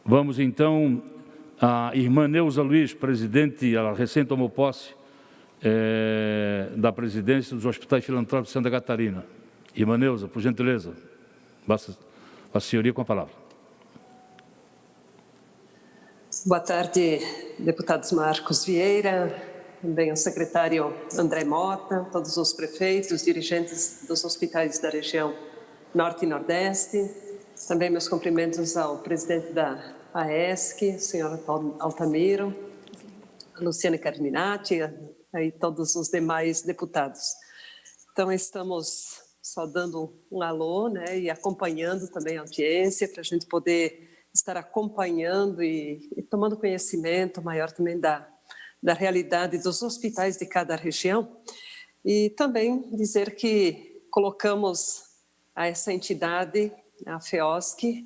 Vamos, então, a irmã Neuza Luiz, presidente, ela recém tomou posse da presidência dos Hospitais Filantrópicos de Santa Catarina. Irmã Neuza, por gentileza, basta a senhoria com a palavra. Boa tarde, deputados Marcos Vieira, também o secretário André Mota, todos os prefeitos, dirigentes dos hospitais da região Norte e Nordeste, também meus cumprimentos ao presidente da AESC, senhor Altamiro, Luciane Carminati e todos os demais deputados. Então, estamos só dando um alô, e acompanhando também a audiência, para a gente poder estar acompanhando e tomando conhecimento maior também da realidade dos hospitais de cada região. E também dizer que colocamos a essa entidade, a FEOSC,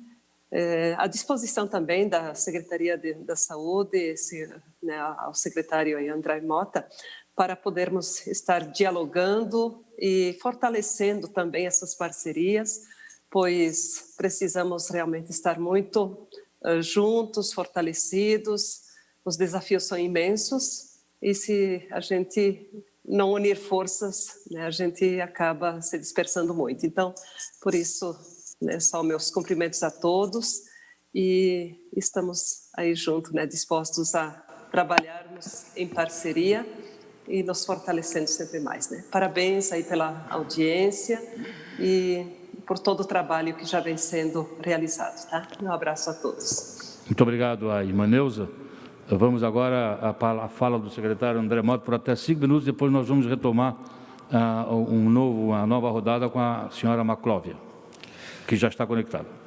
à disposição também da Secretaria da Saúde, ao secretário André Mota, para podermos estar dialogando e fortalecendo também essas parcerias, pois precisamos realmente estar muito juntos, fortalecidos. Os desafios são imensos e se a gente não unir forças, né, a gente acaba se dispersando muito. Então, por isso, né, só meus cumprimentos a todos e estamos aí juntos, né, dispostos a trabalharmos em parceria e nos fortalecendo sempre mais, né? Parabéns aí pela audiência e por todo o trabalho que já vem sendo realizado, tá? Um abraço a todos. Muito obrigado, a irmã Neuza. Vamos agora à fala do secretário André Mota por até 5 minutos, depois nós vamos retomar uma nova rodada com a senhora Maclóvia, que já está conectada.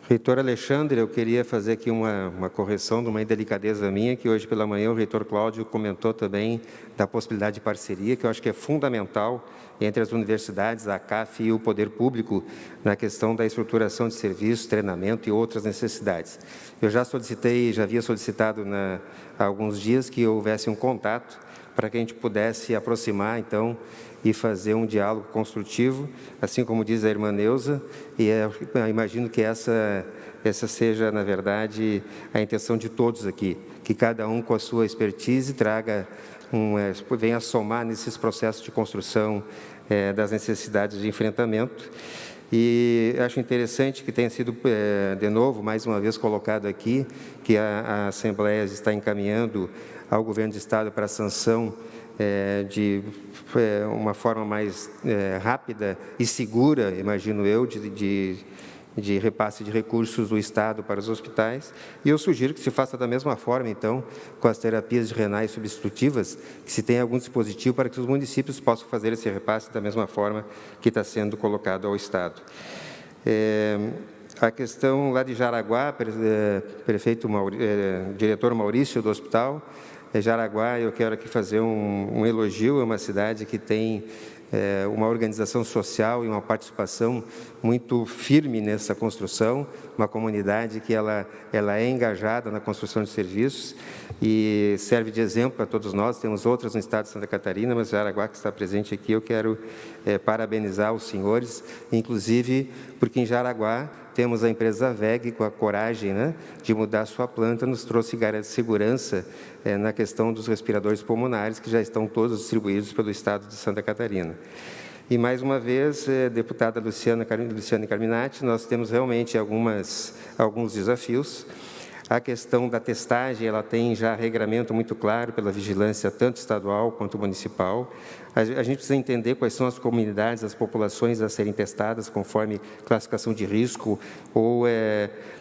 Reitor Alexandre, eu queria fazer aqui uma correção de uma indelicadeza minha, que hoje pela manhã o reitor Cláudio comentou também da possibilidade de parceria, que eu acho que é fundamental entre as universidades, a CAF e o poder público na questão da estruturação de serviços, treinamento e outras necessidades. Eu já havia solicitado há alguns dias que houvesse um contato para que a gente pudesse aproximar, então, e fazer um diálogo construtivo, assim como diz a irmã Neuza, e eu imagino que essa seja, na verdade, a intenção de todos aqui, que cada um com a sua expertise venha somar nesses processos de construção das necessidades de enfrentamento. E acho interessante que tenha sido, de novo, mais uma vez colocado aqui, que a Assembleia está encaminhando ao Governo do Estado para a sanção de uma forma mais rápida e segura, imagino eu, de repasse de recursos do Estado para os hospitais. E eu sugiro que se faça da mesma forma, então, com as terapias renais substitutivas, que se tenha algum dispositivo para que os municípios possam fazer esse repasse da mesma forma que está sendo colocado ao Estado. A questão lá de Jaraguá, diretor Maurício do hospital, Jaraguá, eu quero aqui fazer um elogio, é uma cidade que tem uma organização social e uma participação muito firme nessa construção, uma comunidade que ela é engajada na construção de serviços e serve de exemplo para todos nós. Temos outras no estado de Santa Catarina, mas Jaraguá, que está presente aqui, eu quero parabenizar os senhores, inclusive porque em Jaraguá temos a empresa VEG, com a coragem, né, de mudar sua planta, nos trouxe segurança na questão dos respiradores pulmonares, que já estão todos distribuídos pelo estado de Santa Catarina. E, mais uma vez, deputada Luciane Carminati, nós temos realmente alguns desafios. A questão da testagem, ela tem já regramento muito claro pela vigilância, tanto estadual quanto municipal. A gente precisa entender quais são as comunidades, as populações a serem testadas conforme classificação de risco ou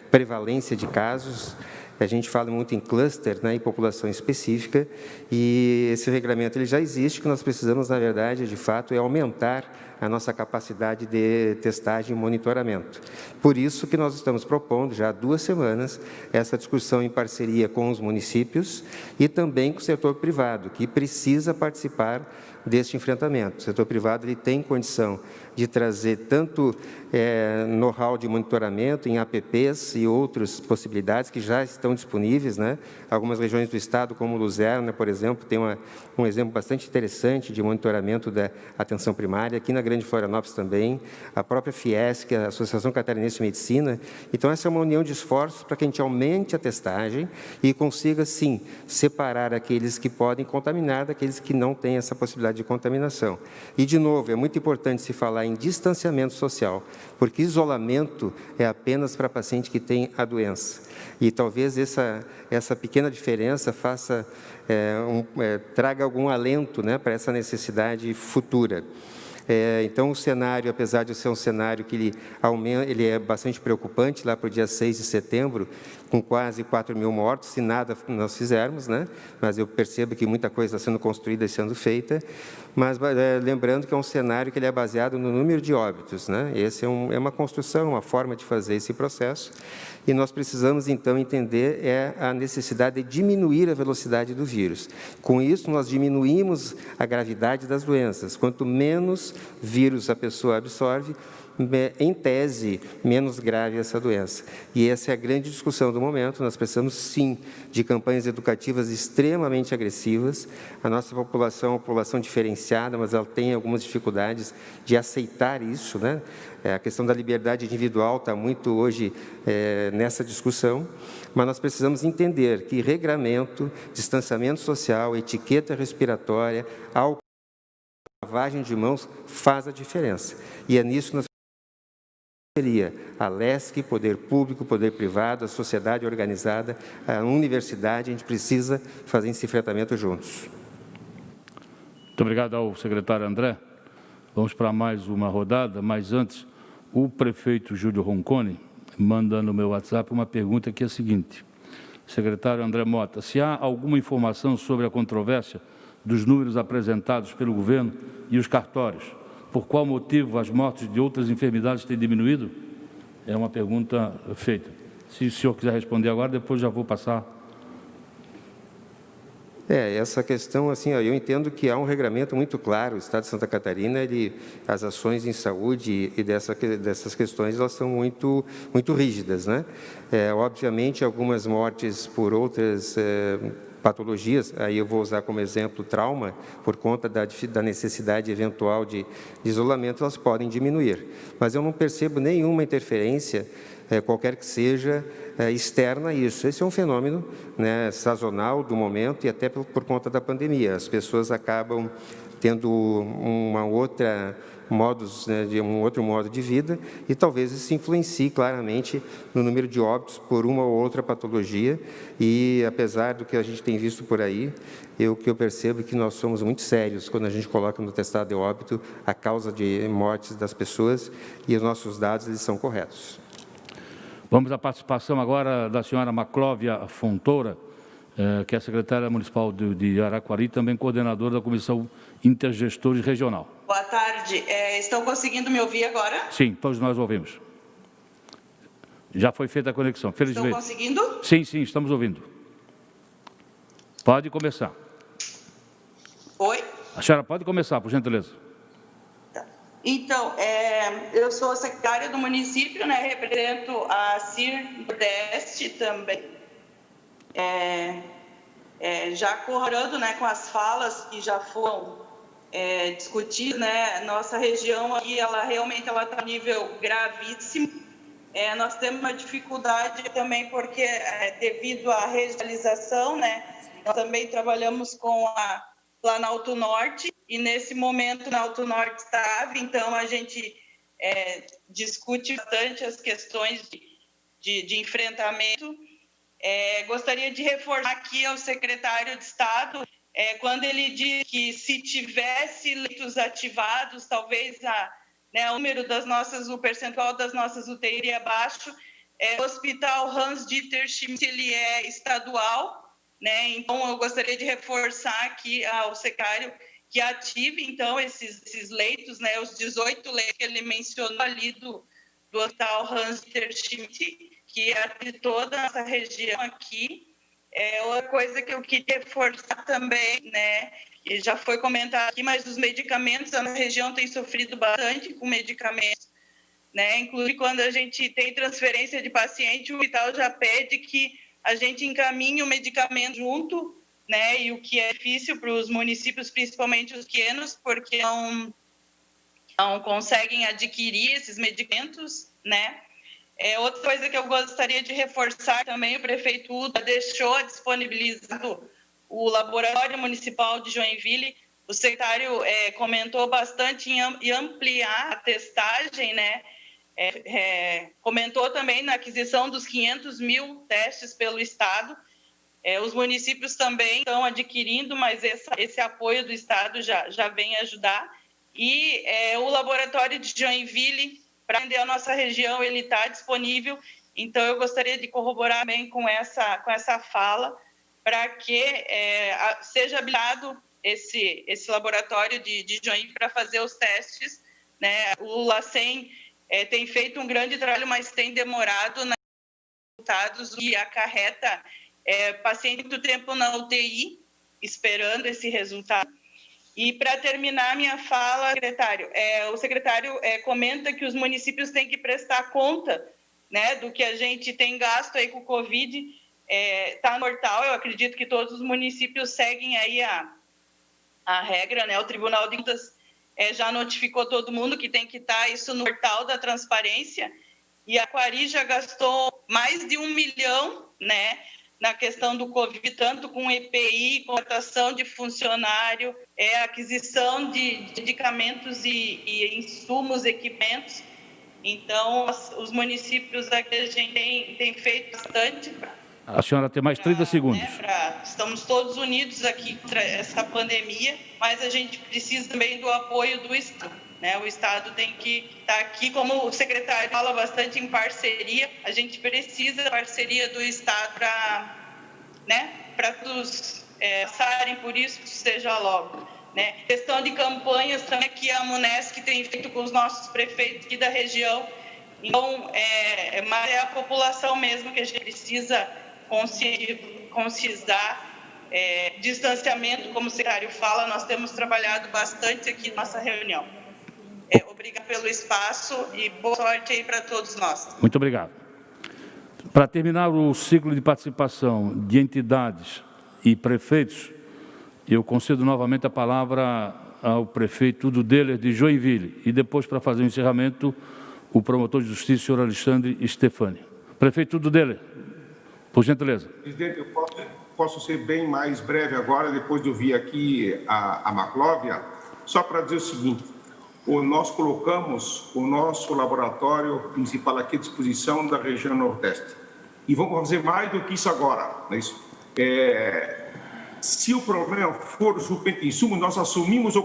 prevalência de casos. A gente fala muito em cluster, né, em população específica, e esse regramento ele já existe. O que nós precisamos, na verdade, de fato, é aumentar a nossa capacidade de testagem e monitoramento. Por isso que nós estamos propondo, já há 2 semanas, essa discussão em parceria com os municípios e também com o setor privado, que precisa participar deste enfrentamento. O setor privado ele tem condição de trazer tanto know-how de monitoramento em APPs e outras possibilidades que já estão disponíveis, né? Algumas regiões do estado, como Luzerna, por exemplo, tem um exemplo bastante interessante de monitoramento da atenção primária. Aqui na Grande Florianópolis também, a própria Fiesc, a Associação Catarinense de Medicina. Então, essa é uma união de esforços para que a gente aumente a testagem e consiga, sim, separar aqueles que podem contaminar daqueles que não têm essa possibilidade de contaminação. E, de novo, é muito importante se falar em distanciamento social, porque isolamento é apenas para paciente que tem a doença. E talvez essa pequena diferença traga algum alento, né, para essa necessidade futura. Então, o cenário, apesar de ser um cenário que ele é bastante preocupante, lá para o dia 6 de setembro, com quase 4.000 mortos, se nada nós fizermos, né? Mas eu percebo que muita coisa está sendo construída e sendo feita, mas lembrando que é um cenário que ele é baseado no número de óbitos, né? Esse é uma construção, uma forma de fazer esse processo, e nós precisamos, então, entender a necessidade de diminuir a velocidade do vírus. Com isso, nós diminuímos a gravidade das doenças. Quanto menos vírus a pessoa absorve, em tese, menos grave essa doença. E essa é a grande discussão do momento. Nós precisamos, sim, de campanhas educativas extremamente agressivas. A nossa população é uma população diferenciada, mas ela tem algumas dificuldades de aceitar isso, né? A questão da liberdade individual está muito hoje nessa discussão, mas nós precisamos entender que regramento, distanciamento social, etiqueta respiratória, álcool, lavagem de mãos faz a diferença. E é nisso que nós seria a LESC, poder público, poder privado, a sociedade organizada, a universidade, a gente precisa fazer esse enfrentamento juntos. Muito obrigado ao secretário André. Vamos para mais uma rodada, mas antes, o prefeito Júlio Ronconi manda no meu WhatsApp uma pergunta que é a seguinte. Secretário André Mota, se há alguma informação sobre a controvérsia dos números apresentados pelo governo e os cartórios, por qual motivo as mortes de outras enfermidades têm diminuído? É uma pergunta feita. Se o senhor quiser responder agora, depois já vou passar. Essa questão, assim, eu entendo que há um regramento muito claro. O Estado de Santa Catarina, as ações em saúde e dessas questões, elas são muito rígidas, né? Obviamente, algumas mortes por outras patologias, aí eu vou usar como exemplo trauma, por conta da necessidade eventual de isolamento, elas podem diminuir. Mas eu não percebo nenhuma interferência, qualquer que seja, externa a isso. Esse é um fenômeno, né, sazonal do momento e até por conta da pandemia. As pessoas acabam tendo um outro modo de vida e talvez isso influencie claramente no número de óbitos por uma ou outra patologia. E apesar do que a gente tem visto por aí, o que eu percebo é que nós somos muito sérios quando a gente coloca no atestado de óbito a causa de mortes das pessoas e os nossos dados eles são corretos. Vamos à participação agora da senhora Maclóvia Fontoura, que é secretária municipal de Araquari, também coordenadora da Comissão Intergestores Regional. Boa tarde. Estão conseguindo me ouvir agora? Sim, todos nós ouvimos. Já foi feita a conexão, felizmente. Estão conseguindo? Sim, estamos ouvindo. Pode começar. Oi? A senhora pode começar, por gentileza. Então, eu sou secretária do município, né, represento a CIR Nordeste também, já corroborando, né, com as falas que já foram discutidas, né, nossa região aqui, ela realmente está em nível gravíssimo. Nós temos uma dificuldade também porque, devido à regionalização, né, nós também trabalhamos com a Planalto Norte, e nesse momento o Planalto Norte está grave, então a gente discute bastante as questões de enfrentamento. Gostaria de reforçar aqui ao secretário de Estado, quando ele diz que se tivesse leitos ativados, talvez o número das nossas, o percentual das nossas UTI iria abaixo. O Hospital Hans-Dieter Schmidt, ele é estadual, né? Então, eu gostaria de reforçar aqui ao secretário que ative, então, esses leitos, né? Os 18 leitos que ele mencionou ali do Hospital Hans-Dieter Schmidt, que é de toda a nossa região aqui. Outra coisa que eu queria reforçar também, né? E já foi comentado aqui, mas os medicamentos, a nossa região tem sofrido bastante com medicamentos, né? Inclusive, quando a gente tem transferência de paciente, o hospital já pede que a gente encaminha o medicamento junto, né? E o que é difícil para os municípios, principalmente os pequenos, porque não conseguem adquirir esses medicamentos, né? Outra coisa que eu gostaria de reforçar também, o prefeito Uda deixou disponibilizado o Laboratório Municipal de Joinville. O secretário comentou bastante em ampliar a testagem, né? Comentou também na aquisição dos 500 mil testes pelo Estado. Os municípios também estão adquirindo, mas esse apoio do Estado já vem ajudar. E o laboratório de Joinville, para atender a nossa região, ele está disponível. Então, eu gostaria de corroborar também com essa fala, para que seja habilitado esse laboratório de Joinville para fazer os testes, né? O LACEN tem feito um grande trabalho, mas tem demorado nos resultados e acarreta paciente muito tempo na UTI, esperando esse resultado. E, para terminar minha fala, secretário, o secretário comenta que os municípios têm que prestar conta, né, do que a gente tem gasto aí com o Covid. Está no portal, eu acredito que todos os municípios seguem aí a regra, né? O Tribunal de Contas já notificou todo mundo que tem que estar isso no portal da transparência, e a Quari já gastou mais de 1 milhão, né, na questão do Covid, tanto com EPI, contratação de funcionário, aquisição de medicamentos e insumos, equipamentos. Então, os municípios aqui a gente tem feito bastante. A senhora tem mais 30 segundos. Estamos todos unidos aqui contra essa pandemia, mas a gente precisa também do apoio do Estado, né? O Estado tem que estar aqui, como o secretário fala bastante em parceria, a gente precisa da parceria do Estado para todos passarem por isso, seja logo. Né? Questão de campanhas também que a Munesc tem feito com os nossos prefeitos aqui da região. Então, mas é a população mesmo que a gente precisa conscientizar, distanciamento, como o secretário fala, nós temos trabalhado bastante aqui na nossa reunião. Obrigada pelo espaço e boa sorte aí para todos nós. Muito obrigado. Para terminar o ciclo de participação de entidades e prefeitos, eu concedo novamente a palavra ao prefeito do Deller de Joinville e depois, para fazer o encerramento, o promotor de justiça, o senhor Alexandre Stefani. Prefeito do Deller, por gentileza. Presidente, eu posso ser bem mais breve agora, depois de ouvir aqui a Maclóvia, só para dizer o seguinte: nós colocamos o nosso laboratório principal aqui à disposição da região Nordeste. E vamos fazer mais do que isso agora. Não é isso? Se o problema for justamente insumos, nós assumimos o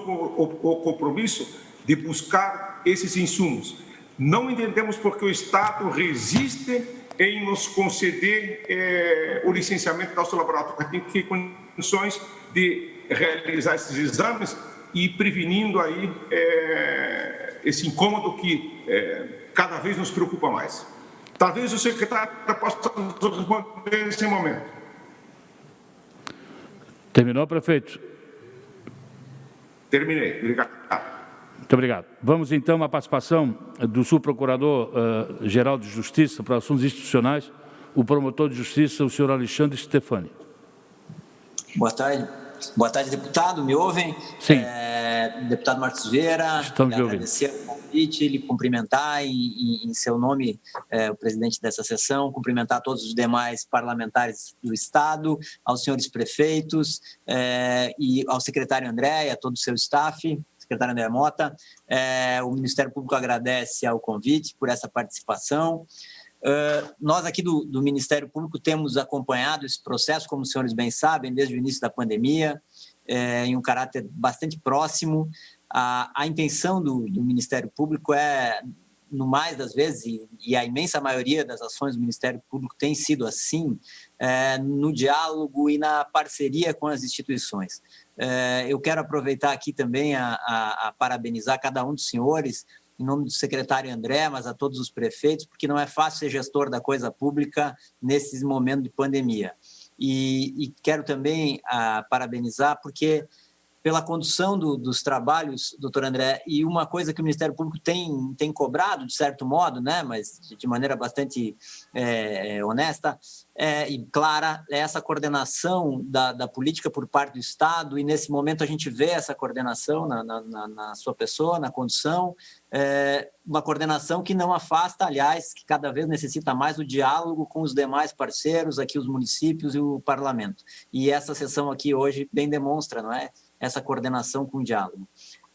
compromisso de buscar esses insumos. Não entendemos porque o Estado resiste em nos conceder o licenciamento do nosso laboratório. Tem que ter condições de realizar esses exames e prevenindo aí esse incômodo que cada vez nos preocupa mais. Talvez o secretário possa nos responder nesse momento. Terminou, prefeito? Terminei. Obrigado. Muito obrigado. Vamos, então, à participação do subprocurador-geral de Justiça para Assuntos Institucionais, o promotor de Justiça, o senhor Alexandre Stefani. Boa tarde. Boa tarde, deputado. Me ouvem? Sim. Deputado Marcos Vieira, estamos lhe ouvindo. Agradecer o convite, lhe cumprimentar em seu nome, o presidente dessa sessão, cumprimentar todos os demais parlamentares do Estado, aos senhores prefeitos e ao secretário André e a todo o seu staff, secretário André Mota. O Ministério Público agradece ao convite por essa participação. Nós aqui do Ministério Público temos acompanhado esse processo, como os senhores bem sabem, desde o início da pandemia, em um caráter bastante próximo. A intenção do Ministério Público no mais das vezes, e a imensa maioria das ações do Ministério Público tem sido assim, no diálogo e na parceria com as instituições. Eu quero aproveitar aqui também a parabenizar cada um dos senhores, em nome do secretário André, mas a todos os prefeitos, porque não é fácil ser gestor da coisa pública nesses momentos de pandemia. E quero também parabenizar, porque pela condução dos trabalhos, doutor André, e uma coisa que o Ministério Público tem cobrado, de certo modo, né, mas de maneira bastante honesta e clara, é essa coordenação da política por parte do Estado, e nesse momento a gente vê essa coordenação na sua pessoa, na condução, uma coordenação que não afasta, aliás, que cada vez necessita mais o diálogo com os demais parceiros, aqui os municípios e o parlamento. E essa sessão aqui hoje bem demonstra, não é? Essa coordenação com o diálogo.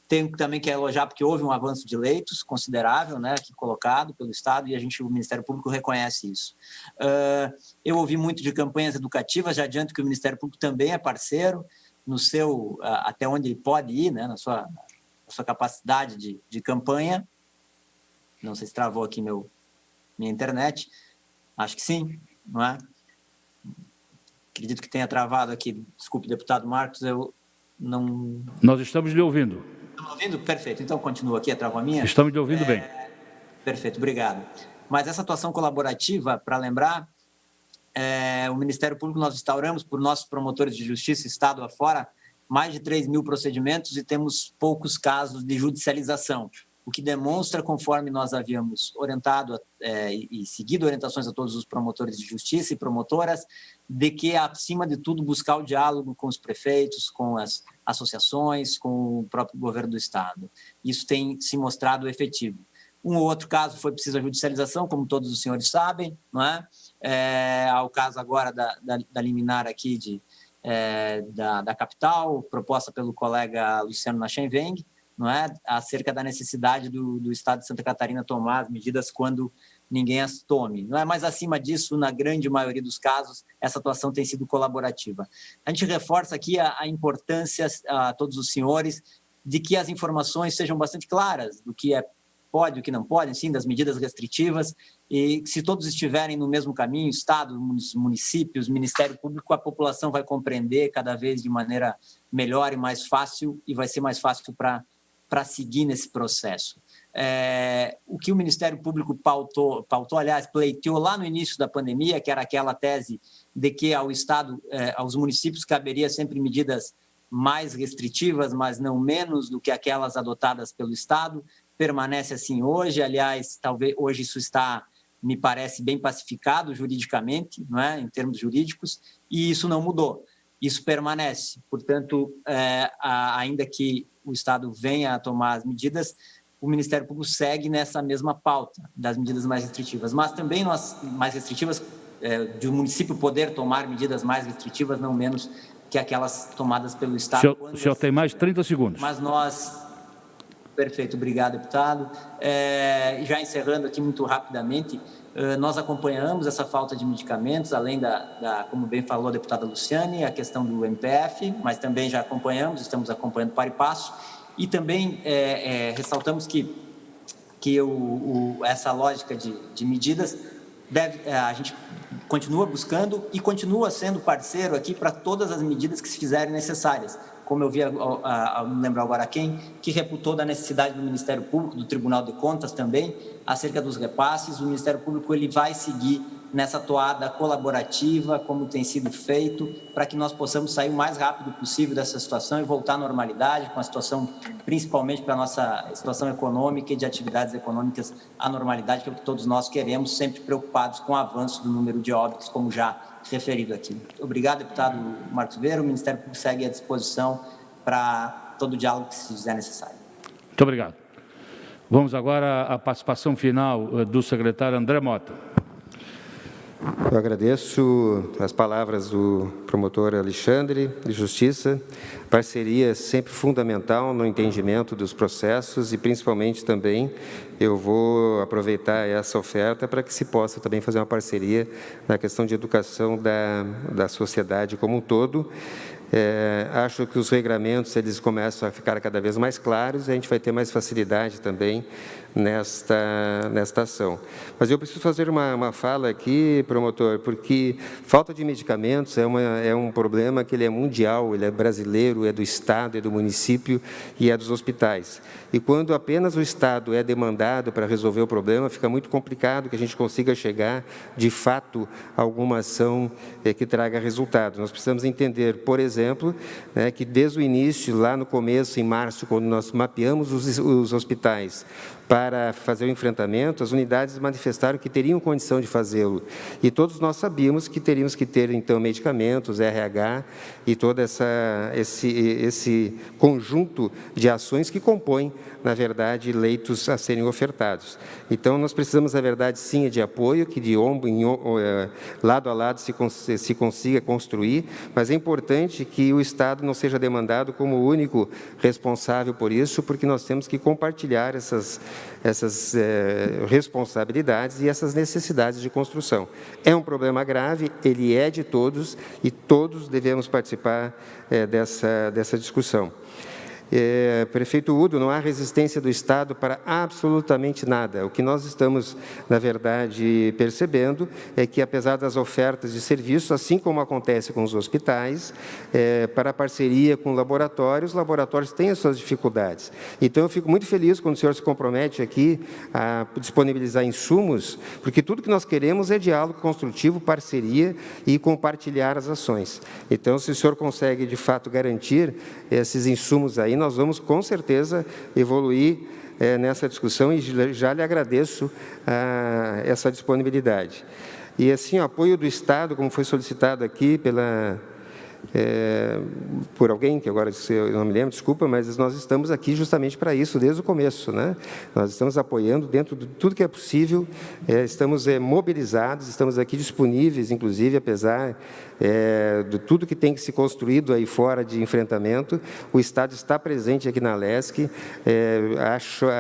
Tenho também que elogiar porque houve um avanço de leitos considerável, né, aqui colocado pelo Estado, e o Ministério Público reconhece isso. Eu ouvi muito de campanhas educativas, já adianto que o Ministério Público também é parceiro, no seu, até onde ele pode ir, né, na sua capacidade de campanha. Não sei se travou aqui minha internet. Acho que sim, não é? Acredito que tenha travado aqui. Desculpe, deputado Marcos, eu não... Nós estamos lhe ouvindo. Estamos ouvindo? Perfeito. Então, continua aqui, travou a minha? Estamos lhe ouvindo bem. Perfeito, obrigado. Mas essa atuação colaborativa, para lembrar, o Ministério Público nós instauramos por nossos promotores de justiça, Estado afora, mais de 3 mil procedimentos e temos poucos casos de judicialização, o que demonstra, conforme nós havíamos orientado e seguido orientações a todos os promotores de justiça e promotoras, de que, acima de tudo, buscar o diálogo com os prefeitos, com as associações, com o próprio governo do Estado. Isso tem se mostrado efetivo. Um ou outro caso foi preciso a judicialização, como todos os senhores sabem, não é? Ao caso agora da liminar aqui da capital, proposta pelo colega Luciano Nachenweng, não é? Acerca da necessidade do Estado de Santa Catarina tomar as medidas quando ninguém as tome. Não é? Mas, acima disso, na grande maioria dos casos, essa atuação tem sido colaborativa. A gente reforça aqui a importância a todos os senhores de que as informações sejam bastante claras do que pode, o que não pode, sim, das medidas restritivas, e se todos estiverem no mesmo caminho, Estado, municípios, Ministério Público, a população vai compreender cada vez de maneira melhor e mais fácil, e vai ser mais fácil para seguir nesse processo. O que o Ministério Público pautou, aliás, pleiteou lá no início da pandemia, que era aquela tese de que ao Estado, aos municípios, caberia sempre medidas mais restritivas, mas não menos do que aquelas adotadas pelo Estado, permanece assim hoje. Aliás, talvez hoje isso está, me parece, bem pacificado juridicamente, não é? Em termos jurídicos, e isso não mudou, isso permanece. Portanto, ainda que o Estado venha a tomar as medidas, o Ministério Público segue nessa mesma pauta das medidas mais restritivas, mas também mais restritivas, de o município poder tomar medidas mais restritivas, não menos que aquelas tomadas pelo Estado. O senhor tem mais 30 segundos. Mas nós... Perfeito, obrigado, deputado. Já encerrando aqui muito rapidamente, nós acompanhamos essa falta de medicamentos, além como bem falou a deputada Luciane, a questão do MPF, mas também já estamos acompanhando para e passo, e também ressaltamos que essa lógica de medidas a gente continua buscando e continua sendo parceiro aqui para todas as medidas que se fizerem necessárias. Como eu vi, não lembro agora quem, que reputou da necessidade do Ministério Público, do Tribunal de Contas também, acerca dos repasses. O Ministério Público ele vai seguir nessa toada colaborativa, como tem sido feito, para que nós possamos sair o mais rápido possível dessa situação e voltar à normalidade, com a situação, principalmente para a nossa situação econômica e de atividades econômicas, à normalidade, que é o que todos nós queremos, sempre preocupados com o avanço do número de óbitos, como já referido aqui. Obrigado, deputado Marcos Vieira. O Ministério Público segue à disposição para todo o diálogo que se fizer necessário. Muito obrigado. Vamos agora à participação final do secretário André Mota. Eu agradeço as palavras do promotor Alexandre de Justiça. Parceria sempre fundamental no entendimento dos processos e, principalmente, também eu vou aproveitar essa oferta para que se possa também fazer uma parceria na questão de educação da sociedade como um todo. Acho que os regramentos eles começam a ficar cada vez mais claros e a gente vai ter mais facilidade também nesta ação. Mas eu preciso fazer uma fala aqui, promotor, porque falta de medicamentos é um problema que ele é mundial, ele é brasileiro, é do Estado, é do município e é dos hospitais. E quando apenas o Estado é demandado para resolver o problema, fica muito complicado que a gente consiga chegar, de fato, a alguma ação que traga resultado. Nós precisamos entender, por exemplo, que desde o início, lá no começo, em março, quando nós mapeamos os hospitais para fazer o enfrentamento, as unidades manifestaram que teriam condição de fazê-lo. E todos nós sabíamos que teríamos que ter, então, medicamentos, RH e todo esse conjunto de ações que compõem, na verdade, leitos a serem ofertados. Então, nós precisamos, na verdade, sim, de apoio, que de lado a lado se consiga construir, mas é importante que o Estado não seja demandado como o único responsável por isso, porque nós temos que compartilhar essas responsabilidades e essas necessidades de construção. É um problema grave, ele é de todos e todos devemos participar dessa discussão. Prefeito Udo, não há resistência do Estado para absolutamente nada. O que nós estamos, na verdade, percebendo é que, apesar das ofertas de serviços, assim como acontece com os hospitais, para a parceria com laboratórios, os laboratórios têm as suas dificuldades. Então, eu fico muito feliz quando o senhor se compromete aqui a disponibilizar insumos, porque tudo que nós queremos é diálogo construtivo, parceria e compartilhar as ações. Então, se o senhor consegue, de fato, garantir esses insumos aí, nós vamos, com certeza, evoluir nessa discussão e já lhe agradeço essa disponibilidade. E, assim, o apoio do Estado, como foi solicitado aqui por alguém, que agora eu não me lembro, desculpa, mas nós estamos aqui justamente para isso, desde o começo, né? Nós estamos apoiando dentro de tudo que é possível, estamos mobilizados, estamos aqui disponíveis, inclusive, apesar de tudo que tem que ser construído aí fora de enfrentamento, o Estado está presente aqui na LESC,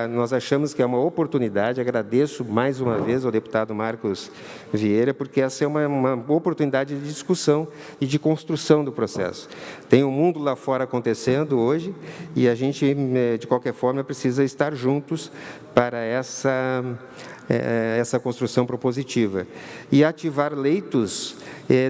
nós achamos que é uma oportunidade, agradeço mais uma vez ao deputado Marcos Vieira, porque essa é uma oportunidade de discussão e de construção do processo. Tem um mundo lá fora acontecendo hoje e a gente, de qualquer forma, precisa estar juntos para essa construção propositiva. E ativar leitos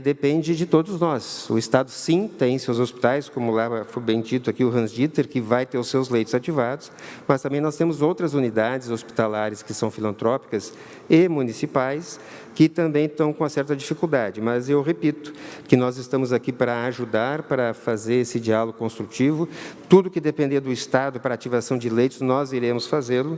depende de todos nós. O Estado, sim, tem seus hospitais, como lá foi bem dito aqui, o Hans Dieter, que vai ter os seus leitos ativados, mas também nós temos outras unidades hospitalares que são filantrópicas e municipais, que também estão com uma certa dificuldade. Mas eu repito que nós estamos aqui para ajudar, para fazer esse diálogo construtivo. Tudo que depender do Estado para ativação de leitos, nós iremos fazê-lo.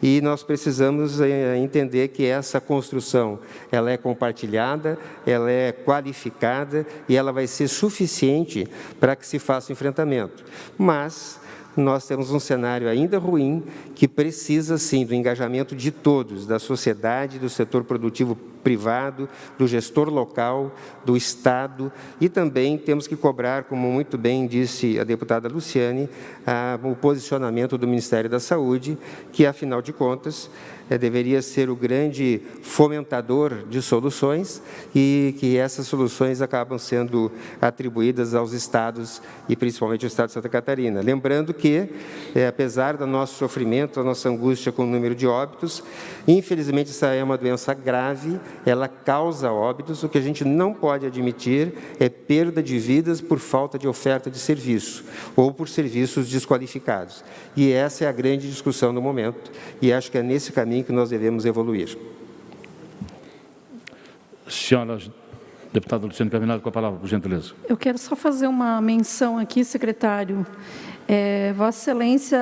E nós precisamos entender que essa construção, ela é compartilhada, ela é qualificada e ela vai ser suficiente para que se faça o enfrentamento. Mas nós temos um cenário ainda ruim que precisa, sim, do engajamento de todos, da sociedade, do setor produtivo privado, do gestor local, do Estado, e também temos que cobrar, como muito bem disse a deputada Luciane, o posicionamento do Ministério da Saúde, que, afinal de contas, deveria ser o grande fomentador de soluções e que essas soluções acabam sendo atribuídas aos estados e principalmente ao estado de Santa Catarina. Lembrando que, apesar do nosso sofrimento, a nossa angústia com o número de óbitos, infelizmente essa é uma doença grave, ela causa óbitos, o que a gente não pode admitir é perda de vidas por falta de oferta de serviço ou por serviços desqualificados. E essa é a grande discussão no momento e acho que é nesse caminho que nós devemos evoluir. Senhora deputada Luciane Carminati, com a palavra, por gentileza. Eu quero só fazer uma menção aqui, secretário. Vossa Excelência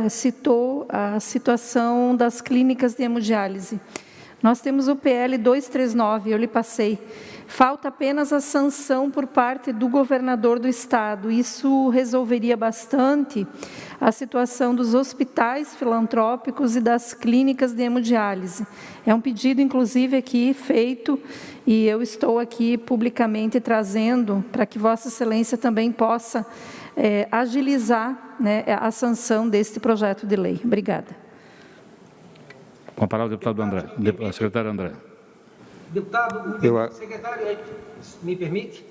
citou a situação das clínicas de hemodiálise. Nós temos o PL 239, eu lhe passei. Falta apenas a sanção por parte do governador do Estado. Isso resolveria bastante a situação dos hospitais filantrópicos e das clínicas de hemodiálise. É um pedido, inclusive, aqui feito, e eu estou aqui publicamente trazendo para que Vossa Excelência também possa agilizar, né, a sanção deste projeto de lei. Obrigada. Com a palavra, o deputado André, secretário André. Deputado, secretário, me permite?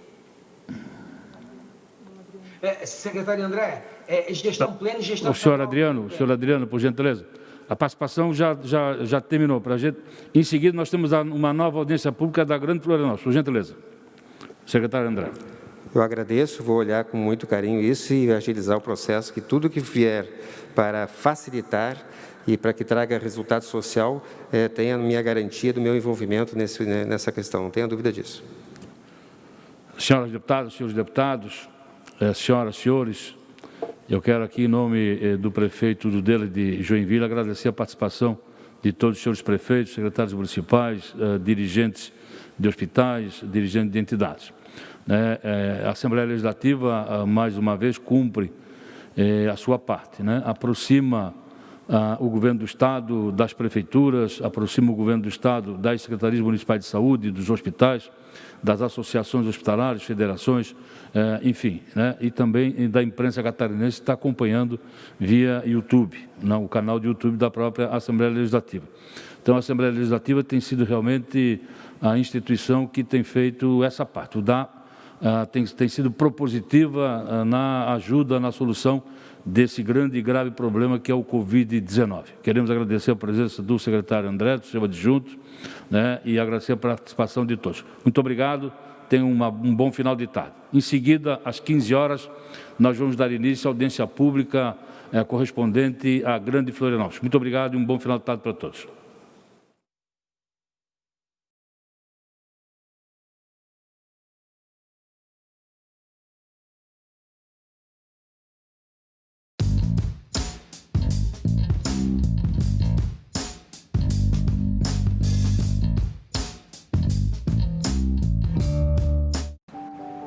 Secretário André, gestão plena e gestão... O senhor Adriano, por gentileza. A participação já terminou. Para a gente, em seguida, nós temos uma nova audiência pública da Grande Florianópolis. Por gentileza. Secretário André. Eu agradeço, vou olhar com muito carinho isso e agilizar o processo, que tudo que vier para facilitar e para que traga resultado social, tenha a minha garantia do meu envolvimento nessa questão, não tenha dúvida disso. Senhoras deputadas, senhores deputados, senhoras, senhores, eu quero aqui, em nome do prefeito Dudela de Joinville, agradecer a participação de todos os senhores prefeitos, secretários municipais, dirigentes de hospitais, dirigentes de entidades. A Assembleia Legislativa, mais uma vez, cumpre a sua parte, né? Aproxima o governo do Estado das prefeituras, aproxima o governo do Estado das secretarias municipais de saúde, dos hospitais, das associações hospitalares, federações, enfim, né? E também da imprensa catarinense que está acompanhando via YouTube, o canal de YouTube da própria Assembleia Legislativa. Então, a Assembleia Legislativa tem sido realmente a instituição que tem feito essa parte, dar tem sido propositiva na ajuda, na solução desse grande e grave problema que é o Covid-19. Queremos agradecer a presença do secretário André, do seu adjunto, né, e agradecer a participação de todos. Muito obrigado, tenham um bom final de tarde. Em seguida, às 15 horas, nós vamos dar início à audiência pública correspondente à Grande Florianópolis. Muito obrigado e um bom final de tarde para todos.